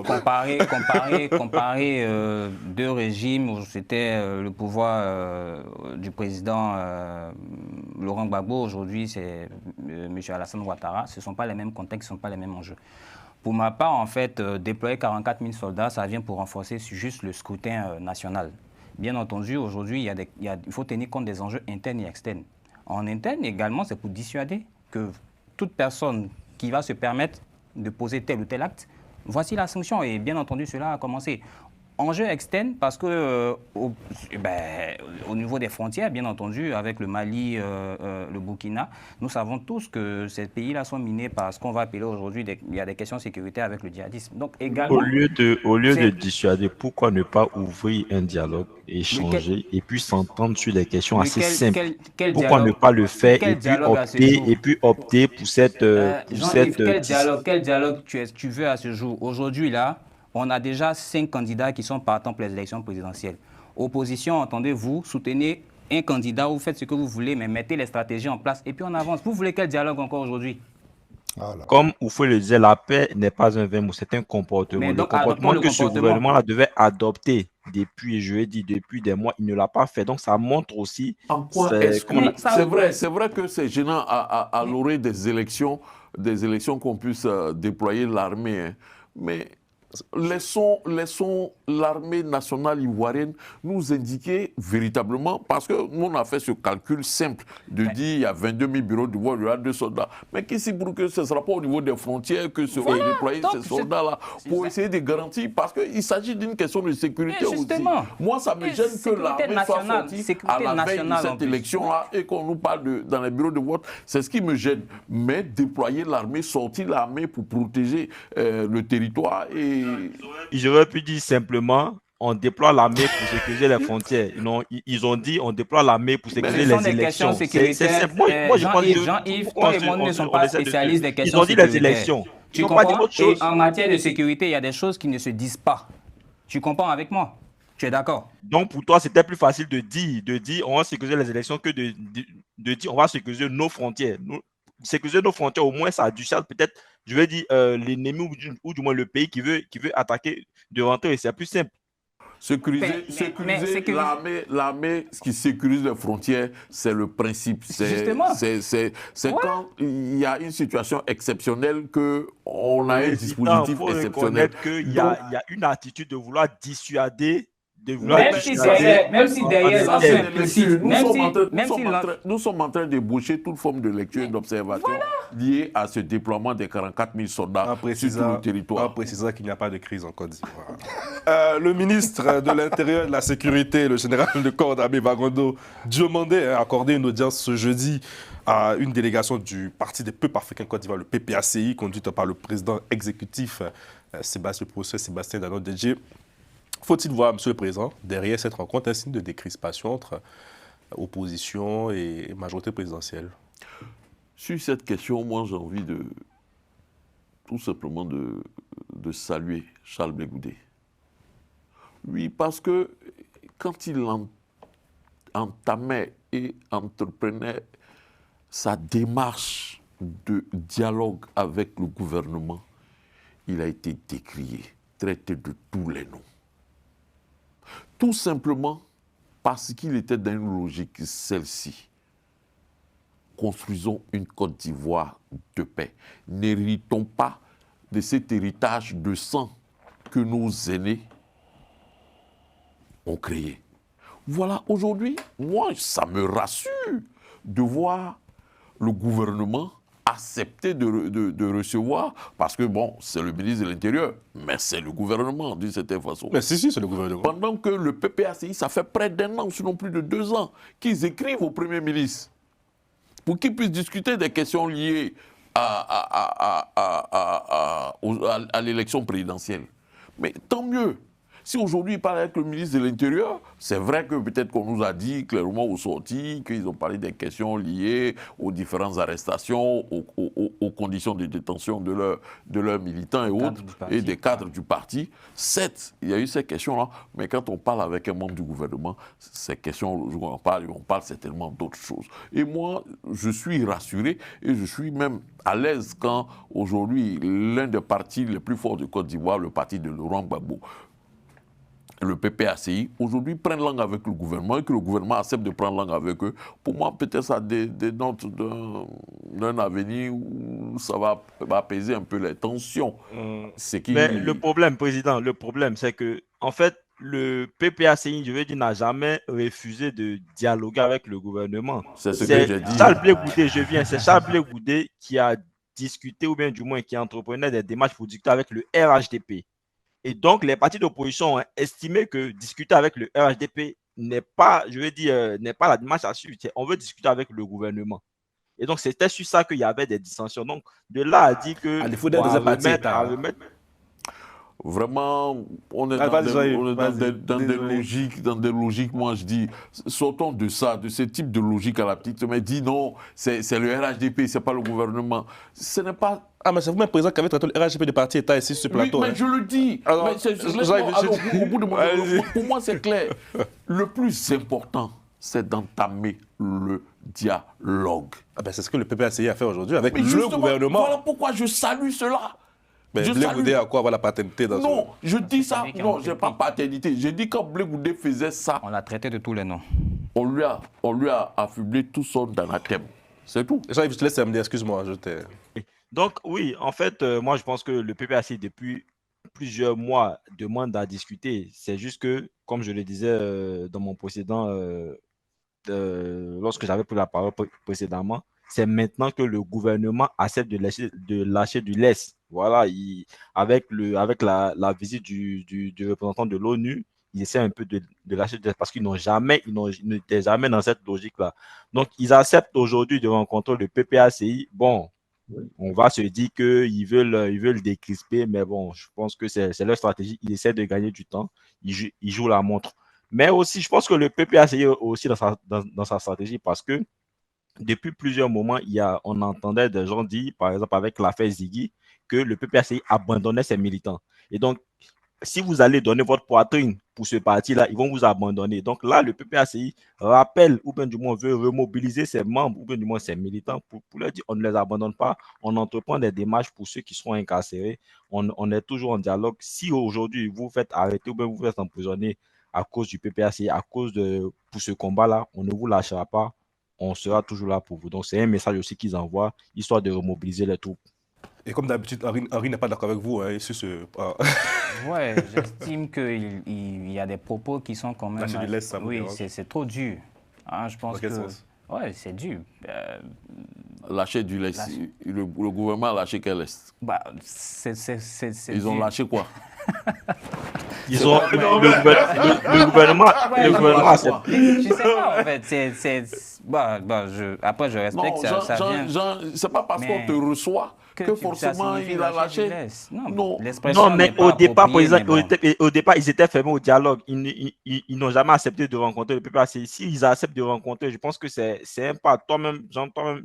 comparer 2 régimes où c'était le pouvoir du président Laurent Gbagbo. Aujourd'hui, c'est M. Alassane Ouattara. Ce ne sont pas les mêmes contextes, ce ne sont pas les mêmes enjeux. Pour ma part, en fait, déployer 44 000 soldats, ça vient pour renforcer juste le scrutin national. Bien entendu, aujourd'hui, il faut tenir compte des enjeux internes et externes. En interne également, c'est pour dissuader que toute personne qui va se permettre de poser tel ou tel acte, voici la sanction. Et bien entendu, cela a commencé. Enjeu externe, parce que au niveau des frontières, bien entendu, avec le Mali, le Burkina, nous savons tous que ces pays-là sont minés par ce qu'on va appeler aujourd'hui, il y a des questions sécuritaires avec le djihadisme. Donc, également, au lieu de dissuader, pourquoi ne pas ouvrir un dialogue, échanger et puis s'entendre sur des questions assez simples? Pourquoi ne pas le faire et puis opter pour cette... Quel dialogue tu veux à ce jour? Aujourd'hui, là, on a déjà 5 candidats qui sont partants pour les élections présidentielles. Opposition, entendez-vous, soutenez un candidat, vous faites ce que vous voulez, mais mettez les stratégies en place et puis on avance. Vous voulez quel dialogue encore aujourd'hui? Voilà. Comme Oufoué le disait, la paix n'est pas un vain mot, c'est un comportement. Le comportement que ce gouvernement-là devait adopter depuis des mois, il ne l'a pas fait. Donc ça montre aussi... En quoi c'est vrai que c'est gênant à l'orée des élections qu'on puisse déployer l'armée, hein. Mais... Laissons l'armée nationale ivoirienne nous indiquer véritablement, parce que nous on a fait ce calcul simple de dire il y a 22 000 bureaux de vote, il y a 2 soldats. Mais qu'ici pour que ce ne sera pas au niveau des frontières que seront déployés ces soldats-là pour essayer de garantir, parce qu'il s'agit d'une question de sécurité aussi. Moi ça me gêne que l'armée soit sortie à la veille de cette élection-là et qu'on nous parle dans les bureaux de vote. C'est ce qui me gêne. Mais déployer l'armée, sortir l'armée pour protéger le territoire et... J'aurais pu dire simplement, on déploie l'armée pour sécuriser les frontières. Ils ont dit, on déploie l'armée pour sécuriser les élections. C'est simple. Moi, je pense que Jean-Yves, toi et moi ne sommes pas spécialistes des questions sécuritaires. Ils ont dit les élections. Tu comprends? Et en matière de sécurité, il y a des choses qui ne se disent pas. Tu comprends avec moi? Tu es d'accord? Donc, pour toi, c'était plus facile de dire on va sécuriser les élections que de dire on va sécuriser nos frontières. Sécuriser nos frontières, au moins, ça a du sens. Peut-être, je vais dire, l'ennemi ou du moins le pays qui veut attaquer de rentrer. C'est plus simple. Sécuriser l'armée, ce qui sécurise les frontières, c'est le principe. Justement. C'est quand il y a une situation exceptionnelle qu'on a un dispositif Il faut exceptionnel. reconnaître qu'il y a une attitude de vouloir dissuader. Même si derrière, Ça, c'est des lectures. même Nous sommes en train d'ébaucher toute forme de lecture et d'observation liée à ce déploiement des 44 000 soldats sur tout le territoire. En précisant qu'il n'y a pas de crise en Côte d'Ivoire. Le ministre de l'Intérieur et de la Sécurité, le général de corps d'armée Bagondo Diomandé, a accordé une audience ce jeudi à une délégation du Parti des peuples africains Côte d'Ivoire, le PPACI, conduite par le président exécutif le professeur Sébastien Dano-Deji. Faut-il voir, Monsieur le Président, derrière cette rencontre, un signe de décrispation entre opposition et majorité présidentielle? Sur cette question, moi, j'ai envie tout simplement de saluer Charles Blé Goudé. Oui, parce que quand il entamait et entreprenait sa démarche de dialogue avec le gouvernement, il a été décrié, traité de tous les noms. Tout simplement parce qu'il était dans une logique, celle-ci. Construisons une Côte d'Ivoire de paix. N'héritons pas de cet héritage de sang que nos aînés ont créé. Voilà, aujourd'hui, moi, ça me rassure de voir le gouvernement accepter de recevoir, parce que bon, c'est le ministre de l'Intérieur, mais c'est le gouvernement d'une certaine façon. Mais si, c'est le gouvernement. Pendant que le PPACI, ça fait près d'1 an, sinon plus de 2 ans, qu'ils écrivent au Premier ministre pour qu'ils puissent discuter des questions liées à l'élection présidentielle. Mais tant mieux. Si aujourd'hui ils parlent avec le ministre de l'Intérieur, c'est vrai que peut-être qu'on nous a dit clairement aux sorties qu'ils ont parlé des questions liées aux différentes arrestations, aux conditions de détention de leurs militants et autres, et des cadres du parti. Certes, il y a eu ces questions-là, mais quand on parle avec un membre du gouvernement, ces questions, on parle certainement d'autres choses. Et moi, je suis rassuré et je suis même à l'aise quand aujourd'hui l'un des partis les plus forts de Côte d'Ivoire, le parti de Laurent Gbagbo, le PPACI, aujourd'hui prennent langue avec le gouvernement et que le gouvernement accepte de prendre langue avec eux. Pour moi, peut-être ça dénote d'un avenir où ça va apaiser un peu les tensions. Mais le problème, Président, c'est que, en fait, le PPACI, je veux dire, n'a jamais refusé de dialoguer avec le gouvernement. C'est ce que j'ai dit. C'est Charles Blé Goudé qui a discuté, ou bien du moins qui entreprenait des démarches pour discuter avec le RHDP. Et donc, les partis d'opposition ont estimé que discuter avec le RHDP n'est pas, n'est pas la démarche à suivre. On veut discuter avec le gouvernement. Et donc, c'était sur ça qu'il y avait des dissensions. Donc, de là à dire que... Vraiment, on est dans des logiques, moi je dis, sortons de ça, de ce type de logique à la petite, mais dis non, c'est le RHDP, c'est pas le gouvernement. Ce n'est pas... Ah, mais c'est vous-même, président, qui avez traité le RHDP de parti État ici sur ce plateau. Oui, mais je le dis. Alors, au bout de mon pour moi, c'est clair. Le plus important, c'est d'entamer le dialogue. Ah ben, c'est ce que le PPACI a fait aujourd'hui avec le gouvernement. Voilà pourquoi je salue cela. Mais Blé Goudé a quoi avoir la paternité dans Non, je dis ça. Non, je n'ai pas paternité. Je dis quand Blé Goudé faisait ça. On l'a traité de tous les noms. On lui a affublé tout son anathème. C'est tout. Jean-Yves, je te laisse terminer, excuse-moi. Donc, oui, en fait, moi, je pense que le PPACI, depuis plusieurs mois, demande à discuter. C'est juste que, comme je le disais dans mon précédent, lorsque j'avais pris la parole précédemment, c'est maintenant que le gouvernement accepte de lâcher du lest. Voilà, avec la visite du représentant de l'ONU, ils essaient un peu de lâcher du lest parce qu'ils n'étaient jamais dans cette logique-là. Donc, ils acceptent aujourd'hui de rencontrer le PPACI. Bon, on va se dire qu'ils veulent décrisper, mais bon, je pense que c'est leur stratégie. Ils essaient de gagner du temps. Ils jouent la montre. Mais aussi, je pense que le PPACI aussi dans sa stratégie parce que depuis plusieurs moments, on entendait des gens dire, par exemple avec l'affaire Ziggy, que le PPACI abandonnait ses militants. Et donc, si vous allez donner votre poitrine pour ce parti-là, ils vont vous abandonner. Donc là, le PPACI rappelle, ou bien du moins veut remobiliser ses membres, ou bien du moins ses militants, pour leur dire on ne les abandonne pas, on entreprend des démarches pour ceux qui seront incarcérés, on est toujours en dialogue. Si aujourd'hui vous vous faites arrêter ou bien vous vous faites emprisonner à cause du PPACI, pour ce combat-là, on ne vous lâchera pas, on sera toujours là pour vous. Donc c'est un message aussi qu'ils envoient, histoire de remobiliser les troupes. Et comme d'habitude, Henri n'est pas d'accord avec vous sur ce... Ouais, j'estime qu'il y a des propos qui sont quand même... Lâcher du lest, ça oui, c'est trop dur. Hein, je pense dans quel sens? Ouais, c'est dur. Lâcher du lest. Le gouvernement a lâché quel lest? Bah, Ils ont lâché quoi? Ils ont le gouvernement. Je sais pas, en fait. Après, je respecte non, ça vient. C'est pas parce qu'on te reçoit que forcément il a lâché. Non, mais au départ, au départ, ils étaient fermés au dialogue. Ils n'ont jamais accepté de rencontrer le PPACI. S'ils acceptent de rencontrer, je pense que c'est un pas. Toi-même,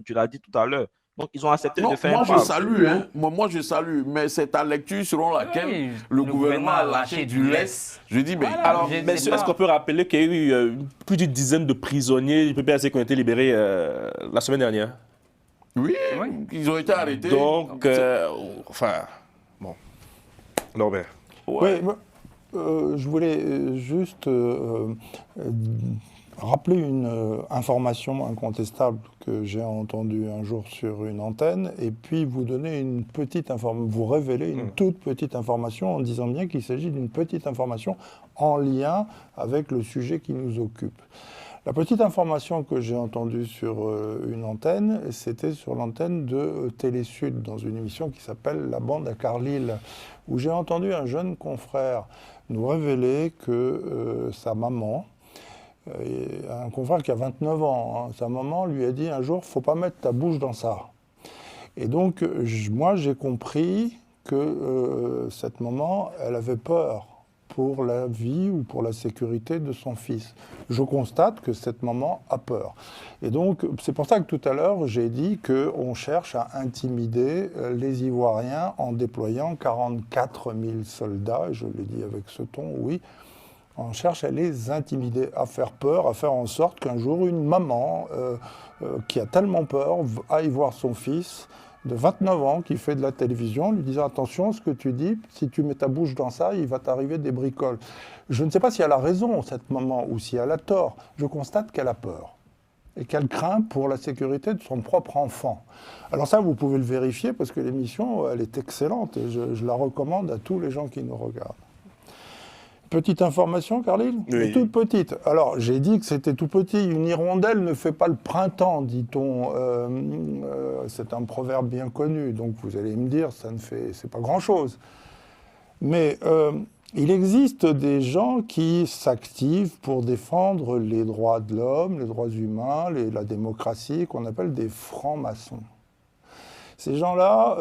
tu l'as dit tout à l'heure. Donc, ils ont accepté de faire un pas. Je salue, hein. Moi, je salue. Mais c'est ta lecture selon laquelle le gouvernement a lâché du lest. Je dis, mais... Voilà, alors, messieurs, est-ce qu'on peut rappeler qu'il y a eu plus d'une dizaine de prisonniers du PPACI qui ont été libérés la semaine dernière? Oui, ils ont été arrêtés. Donc, bon. Norbert. Ouais. Oui, je voulais juste rappeler une information incontestable que j'ai entendue un jour sur une antenne, et puis vous donner une petite information, vous révéler une toute petite information en disant bien qu'il s'agit d'une petite information en lien avec le sujet qui nous occupe. La petite information que j'ai entendue sur une antenne, c'était sur l'antenne de Télé-Sud, dans une émission qui s'appelle La Bande à Carlisle, où j'ai entendu un jeune confrère nous révéler que sa maman, un confrère qui a 29 ans, sa maman lui a dit un jour « faut pas mettre ta bouche dans ça ». Et donc, moi, j'ai compris que cette maman, elle avait peur pour la vie ou pour la sécurité de son fils. Je constate que cette maman a peur. Et donc, c'est pour ça que tout à l'heure, j'ai dit qu'on cherche à intimider les Ivoiriens en déployant 44 000 soldats, et je le dis avec ce ton, oui, on cherche à les intimider, à faire peur, à faire en sorte qu'un jour, une maman qui a tellement peur aille voir son fils de 29 ans qui fait de la télévision, lui disant « Attention, ce que tu dis, si tu mets ta bouche dans ça, il va t'arriver des bricoles. » Je ne sais pas si elle a raison, cette maman, ou si elle a tort. Je constate qu'elle a peur et qu'elle craint pour la sécurité de son propre enfant. Alors ça, vous pouvez le vérifier parce que l'émission, elle est excellente et je la recommande à tous les gens qui nous regardent. Petite information, Carlisle, oui. Toute petite. Alors, j'ai dit que c'était tout petit. Une hirondelle ne fait pas le printemps, dit-on. C'est un proverbe bien connu. Donc, vous allez me dire, c'est pas grand-chose. Mais il existe des gens qui s'activent pour défendre les droits de l'homme, les droits humains, la démocratie, qu'on appelle des francs-maçons. Ces gens-là,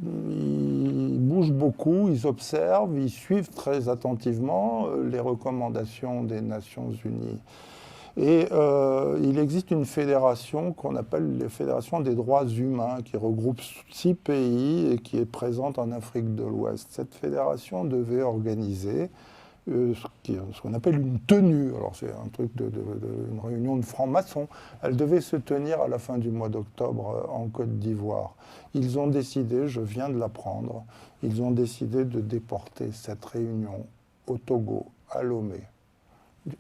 ils bougent beaucoup, ils observent, ils suivent très attentivement les recommandations des Nations Unies. Et il existe une fédération qu'on appelle la Fédération des droits humains, qui regroupe 6 pays et qui est présente en Afrique de l'Ouest. Cette fédération devait organiser ce qu'on appelle une tenue. Alors c'est un truc une réunion de francs-maçons. Elle devait se tenir à la fin du mois d'octobre en Côte d'Ivoire. Ils ont décidé, je viens de l'apprendre, ils ont décidé de déporter cette réunion au Togo, à Lomé,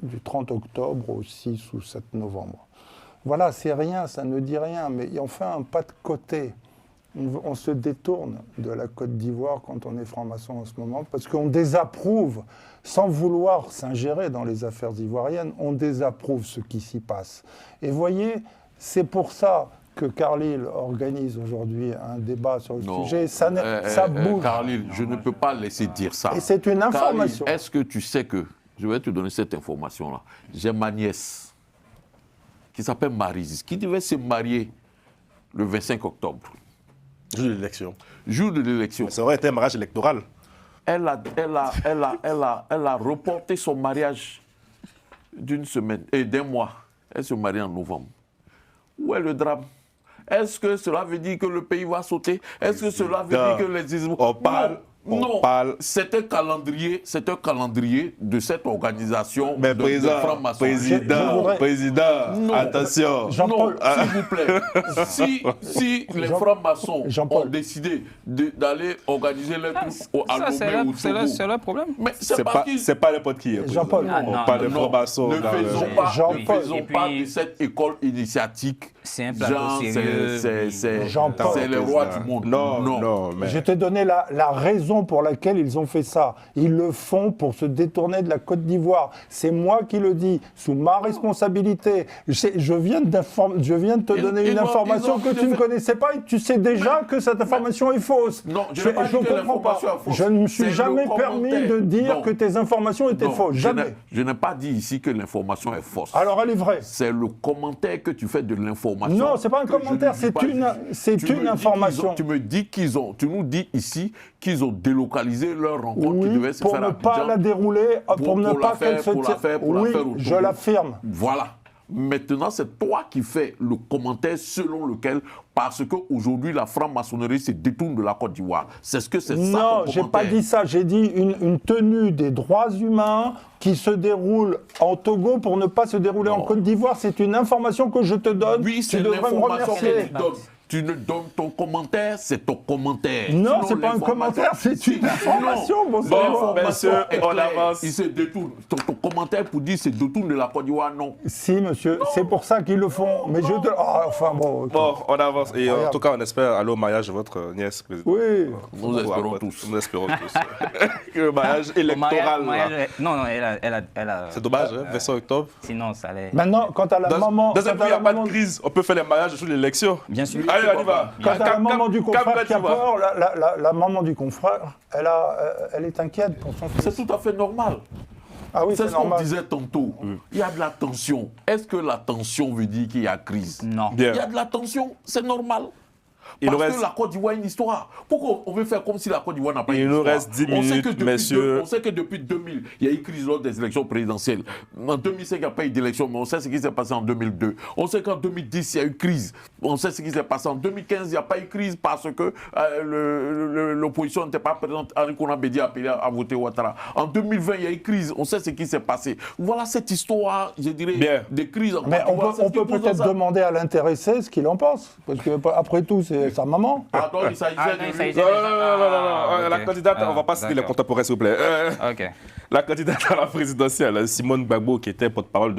du 30 octobre au 6 ou 7 novembre. Voilà, c'est rien, ça ne dit rien, mais on fait un pas de côté. On se détourne de la Côte d'Ivoire quand on est franc-maçon en ce moment, parce qu'on désapprouve, sans vouloir s'ingérer dans les affaires ivoiriennes, on désapprouve ce qui s'y passe. Et voyez, c'est pour ça que Carlisle organise aujourd'hui un débat sur le sujet. Ça bouge. Carlisle, je ne peux pas laisser dire ça. Et c'est une information. Carlisle, est-ce que tu sais que, je vais te donner cette information-là, j'ai ma nièce qui s'appelle Maryse, qui devait se marier le 25 octobre. Jour de l'élection. Jour de l'élection. Ça aurait été un mariage électoral. Elle a reporté son mariage d'une semaine et d'un mois. Elle se marie en novembre. Où est le drame? Est-ce que cela veut dire que le pays va sauter? Est-ce que cela veut dire que les... On parle Non, parle... c'est un calendrier de cette organisation Mais de président, Non. attention. Non, s'il vous plaît. Si les francs-maçons ont Jean-Paul. décidé d'aller organiser leur truc à Ça, c'est Lomé ou leur, Togo, leur problème. mais C'est pas n'importe qui. Jean-Paul. On parle de francs-maçons. Ne faisons pas puis- de cette école initiatique. C'est un plateau Genre, sérieux. Jean-Paul. c'est les rois du monde. Non, mais... Je t'ai donné la raison pour laquelle ils ont fait ça. Ils le font pour se détourner de la Côte d'Ivoire. C'est moi qui le dis, sous ma responsabilité. Je viens de te donner une information que tu ne connaissais pas et tu sais déjà que cette information est fausse. Non, je n'ai pas dit que comprends pas. l'information est fausse. Je ne me C'est suis le jamais permis commentaire. de dire Non. que tes informations étaient Non, fausses. Jamais. Je n'ai pas dit ici que l'information est fausse. Alors elle est vraie. C'est le commentaire que tu fais de l'information. Non, c'est pas un que je commentaire, ne dis c'est pas ici. une information. Tu nous dis ici qu'ils ont délocalisé leur rencontre qui Oui, devait se pour faire ne à pas Abidjan. la dérouler, pour ne pour pas la faire- qu'elle se pour la tienne. faire- pour la Oui, faire au je Togo. l'affirme. Voilà. Maintenant, c'est toi qui fais le commentaire selon lequel, parce qu'aujourd'hui, la franc-maçonnerie se détourne de la Côte d'Ivoire. C'est ce que c'est ça. Non, ton j'ai pas commentaire. dit ça. J'ai dit une tenue des droits humains qui se déroule en Togo pour ne pas se dérouler en Non. Côte d'Ivoire. C'est une information que je te donne. Oui, tu c'est devrais me l'information remercier. que tu donnes. Tu ne donnes ton commentaire, c'est ton commentaire. Non, Sinon, c'est pas un l'information- commentaire, c'est une Si. information, Non. bon sang. L'information messieurs, est on claire. avance. Il se détourne. Ton commentaire pour dire c'est détourne de la Côte d'Ivoire, non. Si, monsieur, c'est pour ça qu'ils le font. Mais je te. Ah, enfin, bon. ok. Bon, on avance. Et en Regarde. tout cas, on espère aller au mariage de votre nièce, président. Oui. Nous espérons tous. Nous espérons tous. Que le mariage électoral. là. Non, elle a. C'est dommage, hein, 25 octobre. Sinon, ça allait. Maintenant, quant à la maman. Dans un quant à pays, il n'y la a pas de maman- crise. On peut faire les mariages sous l'élection. Bien sûr. Allez, on y va. Quant à la maman du confrère qui a Cap-Côte d'Ivoire. peur, la maman du confrère, elle est inquiète pour son fils. C'est tout à fait normal. Ah oui, C'est c'est ce qu'on normal. disait tantôt. Il y a de la tension. Est-ce que la tension veut dire qu'il y a crise? Non. Bien. Il y a de la tension, c'est normal. Il nous Parce reste- que la Côte d'Ivoire a une histoire. Pourquoi on veut faire comme si la Côte d'Ivoire n'a pas Il une nous histoire? reste 10 On sait minutes, que depuis messieurs. on sait que depuis 2000, il y a eu crise lors des élections présidentielles. En 2005, il n'y a pas eu d'élection, mais on sait ce qui s'est passé en 2002. On sait qu'en 2010, il y a eu crise. On sait ce qui s'est passé en 2015, il n'y a pas eu crise parce que l'opposition n'était pas présente. Henri Konan Bédié a appelé à voter Ouattara. En 2020, il y a eu crise. On sait ce qui s'est passé. Voilà cette histoire, je dirais, Bien. de crise en Mais Côte d'Ivoire. C'est on ce qui peut pose peut-être ça. demander à l'intéressé ce qu'il en pense. Parce que, après tout, c'est sa maman. Pardon, il s'agissait Ah, non, de il lui. s'agissait- Non. ok. La candidate, on va pas citer les d'accord. contemporains, s'il vous plaît. Ok. La candidate à la présidentielle, Simone Gbagbo, qui était porte-parole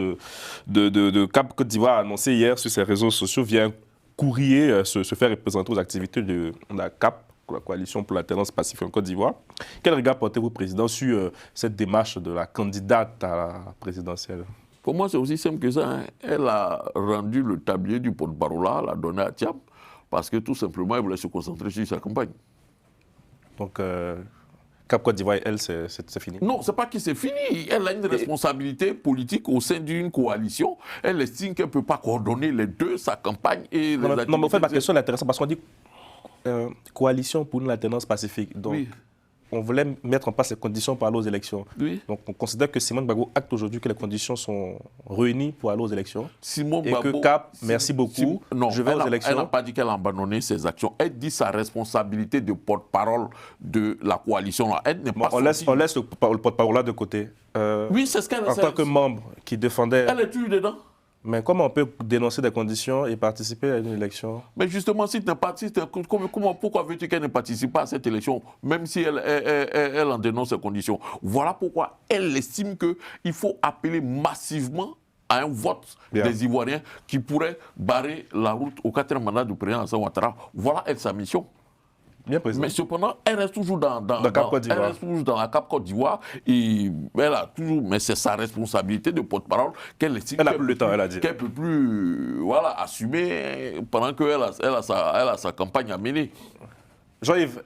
de Cap Côte d'Ivoire, a annoncé hier sur ses réseaux sociaux via un courrier se faire représenter aux activités de la CAP, la Coalition pour l'alternance pacifique en Côte d'Ivoire. Quel regard portez-vous, Président, sur cette démarche de la candidate à la présidentielle? Pour moi, c'est aussi simple que ça. Hein. Elle a rendu le tablier du porte-parole, l'a donné à Thiam, parce que tout simplement, elle voulait se concentrer sur sa campagne. Donc, Cap Côte d'Ivoire, elle, c'est fini. Non, c'est pas que c'est fini. Elle a une responsabilité politique au sein d'une coalition. Elle estime qu'elle ne peut pas coordonner les deux, sa campagne et les Non, mais en fait, ma activités. question est intéressante parce qu'on dit coalition pour une alternance pacifique. Donc, Oui. on voulait mettre en place les conditions pour aller aux élections. Oui. Donc, on considère que Simone Gbagbo acte aujourd'hui que les conditions sont réunies pour aller aux élections. Simone Et que Gbagbo- Cap, merci beaucoup, Non, je vais aux élections. Elle n'a pas dit qu'elle a abandonné ses actions. Elle dit sa responsabilité de porte-parole de la coalition. Là. Elle n'est Bon, pas on laisse sortie. le porte-parole là de côté. Oui, c'est ce qu'elle En tant que membre qui défendait... Elle est toujours dedans. Mais comment on peut dénoncer des conditions et participer à une élection? Mais justement, si tu n'es pas, pourquoi veux-tu qu'elle ne participe pas à cette élection, même si elle en dénonce ces conditions? Voilà pourquoi elle estime qu'il faut appeler massivement à un vote Bien. des Ivoiriens qui pourrait barrer la route au 4e mandat du président Alassane Ouattara. Voilà elle, sa mission. Bien, Président. Mais cependant, elle reste toujours dans Cap Côte d'Ivoire. elle reste toujours dans la Cap Côte d'Ivoire et elle a toujours, mais c'est sa responsabilité de porte-parole qu'elle estime Elle n'a qu'elle plus le temps, elle a dit. qu'elle peut plus assumer pendant qu'elle a sa campagne à mener. Jean-Yves,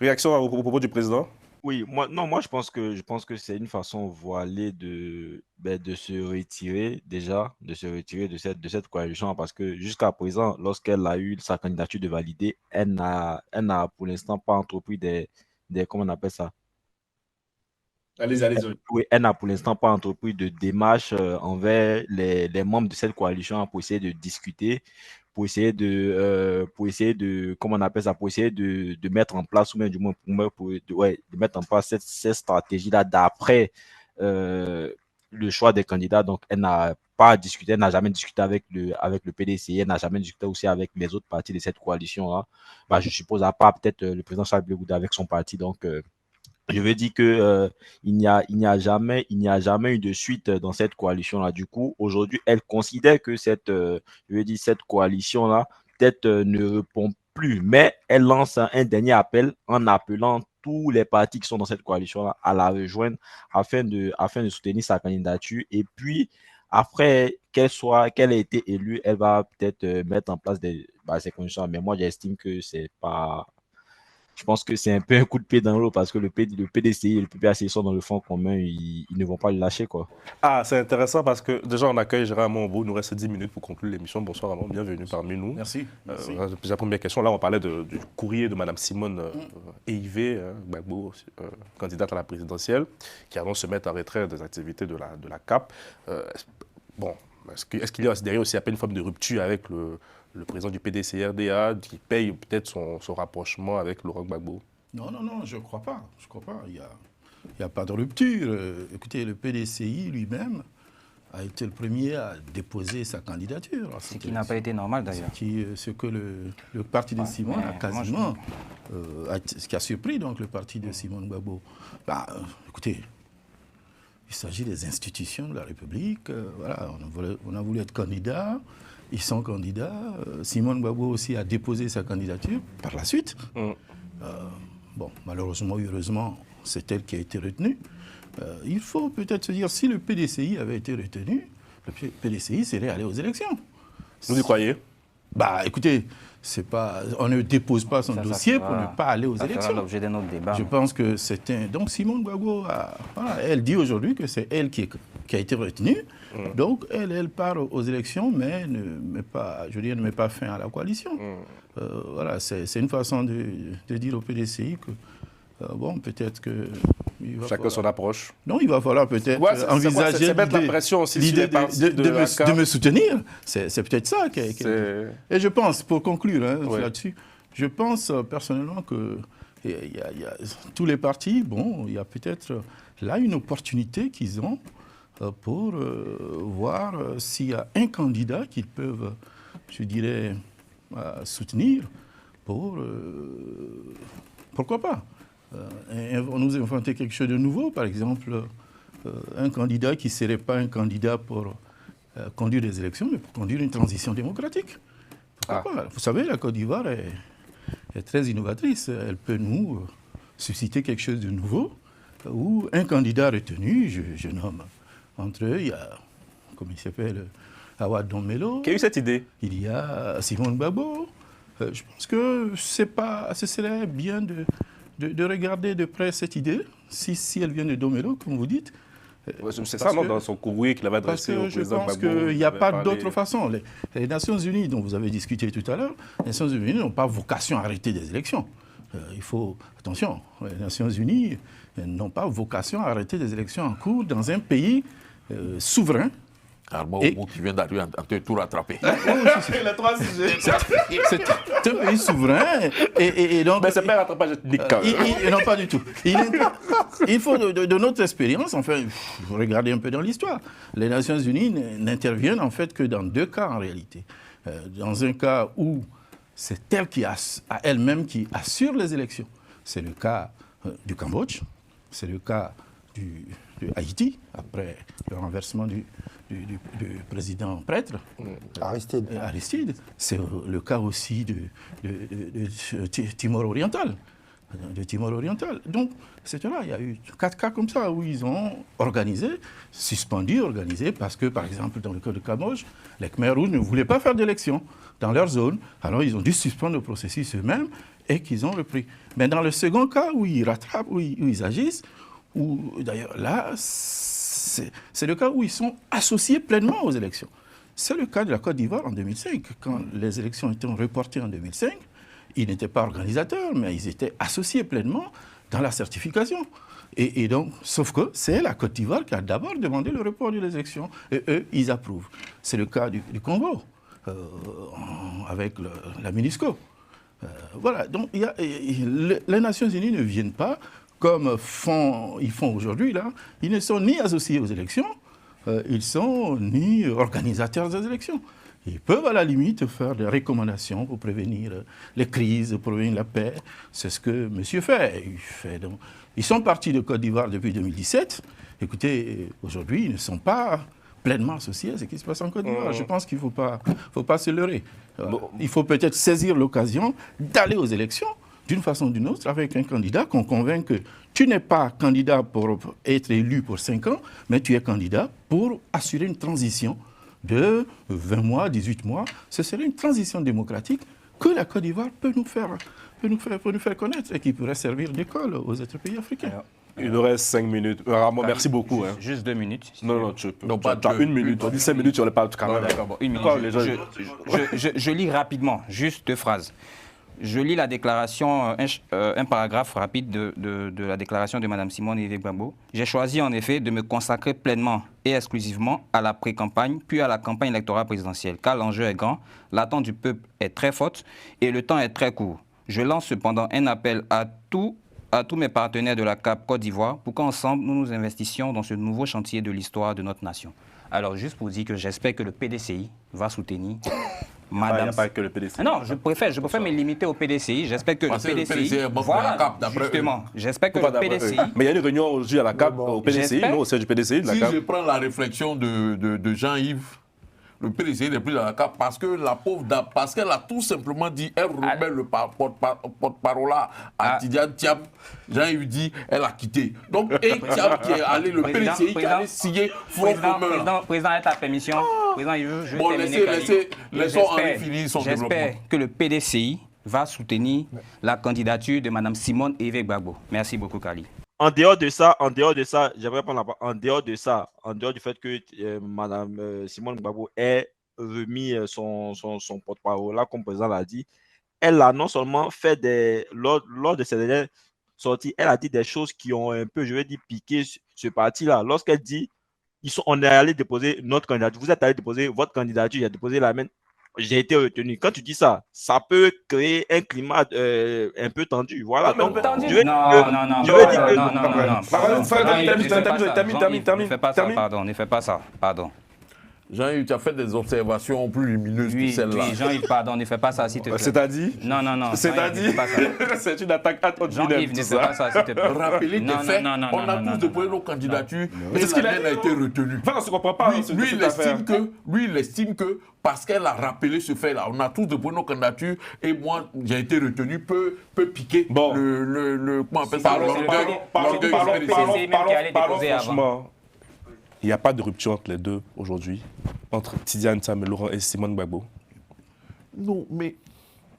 réaction au propos du Président? Oui, moi je pense que c'est une façon voilée de se retirer déjà, de se retirer de cette coalition parce que jusqu'à présent, lorsqu'elle a eu sa candidature de validée, elle n'a pour l'instant pas entrepris comment on appelle ça? Allez-y. Oui, elle n'a pour l'instant pas entrepris de démarche envers les membres de cette coalition pour essayer de discuter pour essayer de, comment on appelle ça, pour essayer de mettre en place, ou même du moins de mettre en place cette stratégie-là d'après le choix des candidats. Donc, elle n'a pas discuté, elle n'a jamais discuté avec le PDCI, elle n'a jamais discuté aussi avec les autres partis de cette coalition-là. Bah, je suppose, à part peut-être le président Charles Blé Gouda avec son parti. Donc, je veux dire que il n'y a jamais eu de suite dans cette coalition-là. Du coup, aujourd'hui, elle considère que cette coalition-là peut-être ne répond plus, mais elle lance un dernier appel en appelant tous les partis qui sont dans cette coalition-là à la rejoindre afin de soutenir sa candidature. Et puis, après qu'elle ait été élue, elle va peut-être mettre en place ces conditions. Mais moi, j'estime que c'est pas. Je pense que c'est un peu un coup de pied dans l'eau parce que le PDCI et le PPACI sont dans le front commun, ils ne vont pas le lâcher, quoi. Ah, c'est intéressant parce que déjà on accueille Gérard Mombo. Il nous reste 10 minutes pour conclure l'émission. Bonsoir Ramon, bienvenue parmi nous. Merci. La première question, là on parlait du courrier de Mme Simone Eivé, Gbagbo, candidate à la présidentielle, qui annonce se mettre en retrait des activités de la CAP. Est-ce qu'il y a derrière aussi une forme de rupture avec le président du PDC-RDA qui paye peut-être son rapprochement avec Laurent Gbagbo? Non, je ne crois pas. Il n'y a pas de rupture. Écoutez, le PDCI lui-même a été le premier à déposer sa candidature. Ce qui n'a pas été normal d'ailleurs. Ce que le parti de Simone a quasiment... ce qui a surpris donc le parti de Simone Gbagbo. Écoutez, il s'agit des institutions de la République. Voilà, on a voulu être candidat. Ils sont candidats. Simone Gbagbo aussi a déposé sa candidature par la suite. Malheureusement ou heureusement, c'est elle qui a été retenue. Il faut peut-être se dire, si le PDCI avait été retenu, le PDCI serait allé aux élections. Vous y croyez? Écoutez, on ne dépose pas son dossier pour ne pas aller aux élections. Ça fera l'objet d'un autre débat. Je pense que donc Simone Gbagbo, elle dit aujourd'hui que c'est elle qui a été retenue. Donc elle part aux élections, mais ne met pas fin à la coalition. C'est une façon de dire au PDCI que peut-être que... Chacun son approche. Non, il va falloir peut-être envisager c'est mettre la pression aussi l'idée de me soutenir. C'est peut-être ça. Et je pense, pour conclure là-dessus, je pense personnellement que tous les partis, il y a peut-être là une opportunité qu'ils ont pour voir s'il y a un candidat qu'ils peuvent, je dirais, soutenir pourquoi pas nous inventer quelque chose de nouveau, par exemple, un candidat qui ne serait pas un candidat pour conduire des élections, mais pour conduire une transition démocratique. Pourquoi pas? Vous savez, la Côte d'Ivoire est très innovatrice. Elle peut nous susciter quelque chose de nouveau, où un candidat retenu, je nomme, entre eux, il y a, comment il s'appelle, Awad Donmelo. Qui a eu cette idée? Il y a Simone Gbagbo. Je pense que ce serait bien de regarder de près cette idée, si elle vient de Domelo, comme vous dites. C'est ça, non, dans son courrier qu'il avait adressé au président Gbagbo. Je pense qu'il n'y a pas d'autre façon. Les Nations Unies, dont vous avez discuté tout à l'heure, les Nations Unies n'ont pas vocation à arrêter des élections. Attention, les Nations Unies n'ont pas vocation à arrêter des élections en cours dans un pays souverain. Armand Obo qui vient d'arriver en tout rattrapé. Les trois sujets. C'est un pays souverain. Et donc, mais c'est pas un rattrapage ethnique. Non, pas du tout. Il faut, de notre expérience, enfin, regardez un peu dans l'histoire. Les Nations Unies n'interviennent en fait que dans deux cas en réalité. Dans un cas où c'est elle elle-même qui assure les élections. C'est le cas du Cambodge, c'est le cas de Haïti, après le renversement du président prêtre, Aristide. C'est le cas aussi de Timor oriental. Donc, c'est là, il y a eu 4 cas comme ça où ils ont suspendu, parce que, par exemple, dans le cas de Cambodge, les Khmers rouges ne voulaient pas faire d'élection dans leur zone. Alors, ils ont dû suspendre le processus eux-mêmes et qu'ils ont repris. Mais dans le second cas où ils rattrapent, où ils agissent, d'ailleurs, là, c'est le cas où ils sont associés pleinement aux élections. C'est le cas de la Côte d'Ivoire en 2005. Quand les élections étaient reportées en 2005, ils n'étaient pas organisateurs, mais ils étaient associés pleinement dans la certification. Et donc, sauf que c'est la Côte d'Ivoire qui a d'abord demandé le report des élections. Et eux, ils approuvent. C'est le cas du Congo. avec la MINUSCO. Voilà, donc les Nations Unies ne viennent pas comme ils font aujourd'hui, là. Ils ne sont ni associés aux élections, ils sont ni organisateurs des élections. Ils peuvent à la limite faire des recommandations pour prévenir les crises, pour prévenir la paix. C'est ce que monsieur fait. Ils sont partis de Côte d'Ivoire depuis 2017. Écoutez, aujourd'hui, ils ne sont pas pleinement associés à ce qui se passe en Côte d'Ivoire. Je pense qu'il ne faut pas se leurrer. Il faut peut-être saisir l'occasion d'aller aux élections d'une façon ou d'une autre avec un candidat qu'on convainc que tu n'es pas candidat pour être élu pour 5 ans, mais tu es candidat pour assurer une transition de 20 mois, 18 mois. Ce serait une transition démocratique que la Côte d'Ivoire peut nous faire connaître et qui pourrait servir d'école aux autres pays africains. Alors, il nous reste 5 minutes. Ramon, merci beaucoup. Juste 2 minutes. Non, tu peux. Tu as 1 minute. On dit 5 minutes, on ne parle quand même. D'accord, bon, 1 minute. Je lis rapidement, juste 2 phrases. Je lis la déclaration, un paragraphe rapide de la déclaration de Mme Simone Yves Gbagbo. J'ai choisi en effet de me consacrer pleinement et exclusivement à la pré-campagne, puis à la campagne électorale présidentielle, car l'enjeu est grand, l'attente du peuple est très forte et le temps est très court. Je lance cependant un appel à tous mes partenaires de la CAP Côte d'Ivoire pour qu'ensemble nous nous investissions dans ce nouveau chantier de l'histoire de notre nation. Alors juste pour dire que j'espère que le PDCI va soutenir Madame... Il n'y a pas que le PDCI. Non, je préfère me limiter au PDCI. J'espère que le PDCI... Voilà, justement. J'espère que le PDCI... Mais il y a une réunion aujourd'hui à la CAP, au PDCI, non, au siège du PDCI. Si je prends la réflexion de Jean-Yves, le PDCI n'est plus dans la CAP parce que la pauvre dame, parce qu'elle a tout simplement dit, elle remet le porte-parole à Tidiane Thiam. Jean-Yves dit, elle a quitté. Donc, et Thiam qui est allé, le PDCI qui est allé signer Front commun. Président, avec ta permission, président, je bon, laissons Henri finir son développement. J'espère que le PDCI va soutenir la candidature de Mme Simone Yves Gbagbo. Merci beaucoup, Kali. En dehors de ça, j'aimerais prendre la parole. En dehors du fait que Mme Simone Gbagbo ait remis son porte-parole là, comme le président l'a dit, elle a non seulement fait lors de ses dernières sorties, elle a dit des choses qui ont un peu, je vais dire, piqué ce parti-là. Lorsqu'elle dit, on est allé déposer notre candidature, vous êtes allé déposer votre candidature, il a déposé la mienne. J'ai été retenu. Quand tu dis ça, ça peut créer un climat un peu tendu. Voilà. Non. Ne fais pas ça, pardon. Ne fais pas ça, pardon. Jean-Yves, tu as fait des observations plus lumineuses que celle-là. Oui, Jean-Yves, pardon, ne fais pas ça, s'il te plaît. C'est-à-dire Non. C'est-à-dire c'est une attaque à toi. Jean-Yves, ne fais pas ça, s'il te plaît. Rappeler des faits, on a tous déposé nos candidatures et la mienne a été retenue. Enfin, on ne se comprend pas. Lui, il estime que parce qu'elle a rappelé ce fait-là, on a tous déposé nos candidatures et moi, j'ai été retenu, peut piquer comment on appelle ça, franchement. Il n'y a pas de rupture entre les deux aujourd'hui, entre Tidiane Thiam et Simone Gbagbo. Non, mais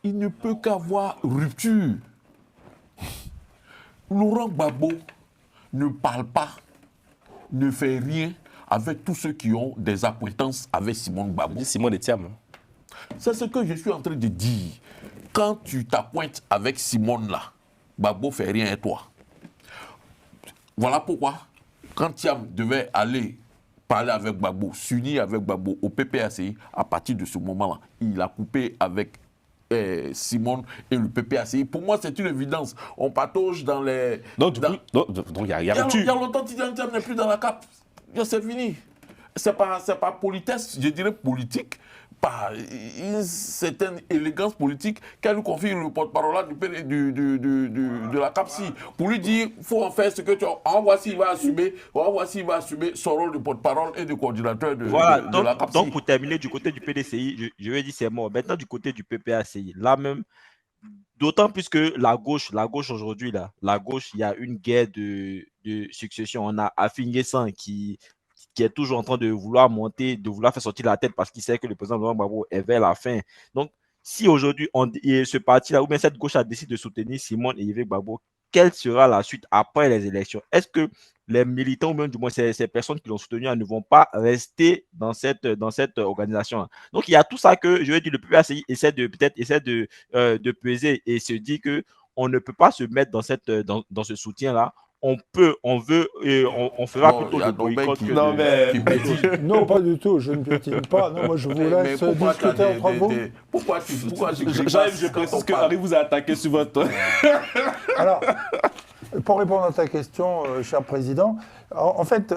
il ne peut qu'avoir rupture. Laurent Gbagbo ne parle pas, ne fait rien avec tous ceux qui ont des acquaintances avec Simone Gbagbo. Simone et Thiam. C'est ce que je suis en train de dire. Quand tu t'accointes avec Simone là, Gbagbo ne fait rien à toi. Voilà pourquoi. Quand Thiam devait aller parler avec Gbagbo, s'unir avec Gbagbo au PPACI, à partir de ce moment-là, il a coupé avec Simone et le PPACI. Pour moi, c'est une évidence. On patauge dans les... Donc, il y a rupture. Il y a longtemps que Thiam n'est plus dans la CAP. C'est fini. C'est pas politesse, je dirais politique, par une certaine élégance politique qu'elle nous confie le porte-parole de la CAPSI. Pour lui dire, il faut en faire ce que tu as. En voici, il va assumer son rôle de porte-parole et de coordinateur de la CAPSI. Donc, pour terminer, du côté du PDCI, je vais dire c'est mort. Maintenant, du côté du PPACI, là même, d'autant plus que la gauche aujourd'hui, la gauche, il y a une guerre de succession. On a Affingué San qui est toujours en train de vouloir monter, de vouloir faire sortir la tête parce qu'il sait que le président Laurent Gbagbo est vers la fin. Donc, si aujourd'hui, ce parti-là, ou bien cette gauche a décidé de soutenir Simone et Yves Gbagbo, quelle sera la suite après les élections? Est-ce que les militants, ou même du moins ces personnes qui l'ont soutenu, ne vont pas rester dans cette organisation? Donc, il y a tout ça que, je veux dire, le PPACI essaie de peser et se dit qu'on ne peut pas se mettre dans ce soutien-là. on veut, et on fera Non, plutôt il y a le Nobel boycott qui- que Non, mais- qui piétine. Non, pas du tout, je ne piétine pas. Non, moi, je vous laisse pourquoi tu as discuter entre vous. Pourquoi tu J'arrive, je précise que Harry vous a attaqué sur votre... Alors, pour répondre à ta question, cher président, en fait,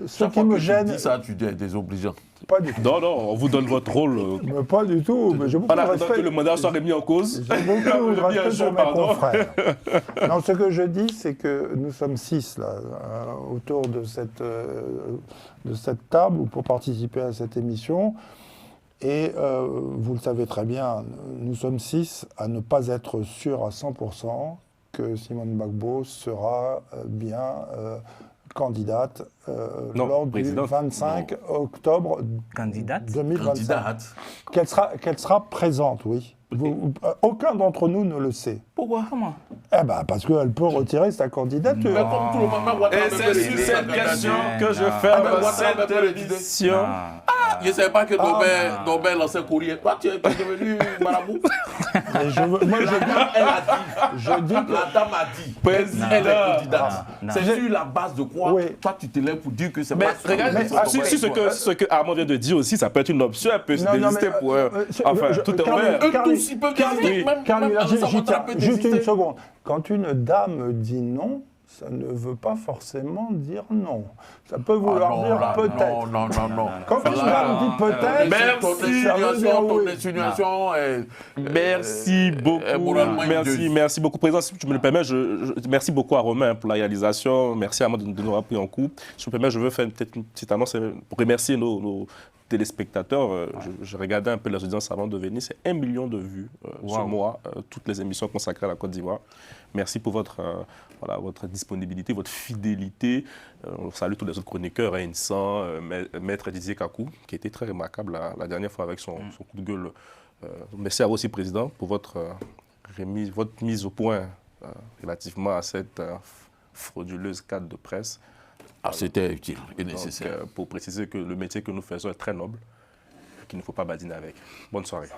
ce qui me gêne... Tu dis ça, tu es désobligeant. Pas du tout. Non, on vous donne votre rôle. Mais pas du tout. Mais j'ai beaucoup En de attendant respect. que le mandat soit remis en cause. J'ai beaucoup de Remis en respect jeu, pour mes pardon. confrères. Non, ce que je dis, c'est que nous sommes 6 là, autour de cette table pour participer à cette émission. Et vous le savez très bien, nous sommes 6 à ne pas être sûrs à 100% que Simone Gbagbo sera bien candidate Non, lors du présidente. 25 octobre Candidate 2025. Qu'elle sera présente, oui. Aucun d'entre nous ne le sait. Pourquoi? Comment? Eh ben, parce qu'elle peut retirer sa candidature. Mais comme tout le monde, Et c'est sur cette question que je ferme cette émission. Je ne savais pas que Nobel lançait courrier. Toi, tu es devenu marabout. Mais moi, Elle a dit. La dame a dit. Elle est candidate. Non. C'est sur la base de quoi? Oui. Toi, tu te lèves pour dire que c'est Mais pas regarde, sûr. si ce que Armand vient de dire aussi, ça peut être une option, elle peut se Non, non, désister mais, pour... enfin, tout est Carl- ouvert. Carl- Eux tous, ils peuvent désister. Même Carl, Alassane j'y Ouattara tiens. peut Juste une désister. seconde. Quand une dame dit non, ça ne veut pas forcément dire non. Ça peut vouloir Ah non, dire là, peut-être. Non. Quand une dame dit peut-être, Merci, ça veut dire ton oui. insinuation est... Merci beaucoup. moralement hideuse. Merci beaucoup. Président, si tu me le permets, merci beaucoup à Romain pour la réalisation. Merci à moi de nous avoir pris en coup. Si tu me permets, je veux faire peut-être une petite annonce pour remercier nos téléspectateurs. Je regardais un peu les audiences avant de venir. C'est 1 million de vues sur moi, toutes les émissions consacrées à la Côte d'Ivoire. Merci pour votre disponibilité, votre fidélité. On salue tous les autres chroniqueurs, Insan, Maître Didier Kakou, qui était très remarquable la dernière fois avec son coup de gueule. Merci à vous aussi, Président, pour votre mise au point relativement à cette frauduleuse cadre de presse. Ah, c'était utile et nécessaire. Donc, pour préciser que le métier que nous faisons est très noble, qu'il ne faut pas badiner avec. Bonne soirée.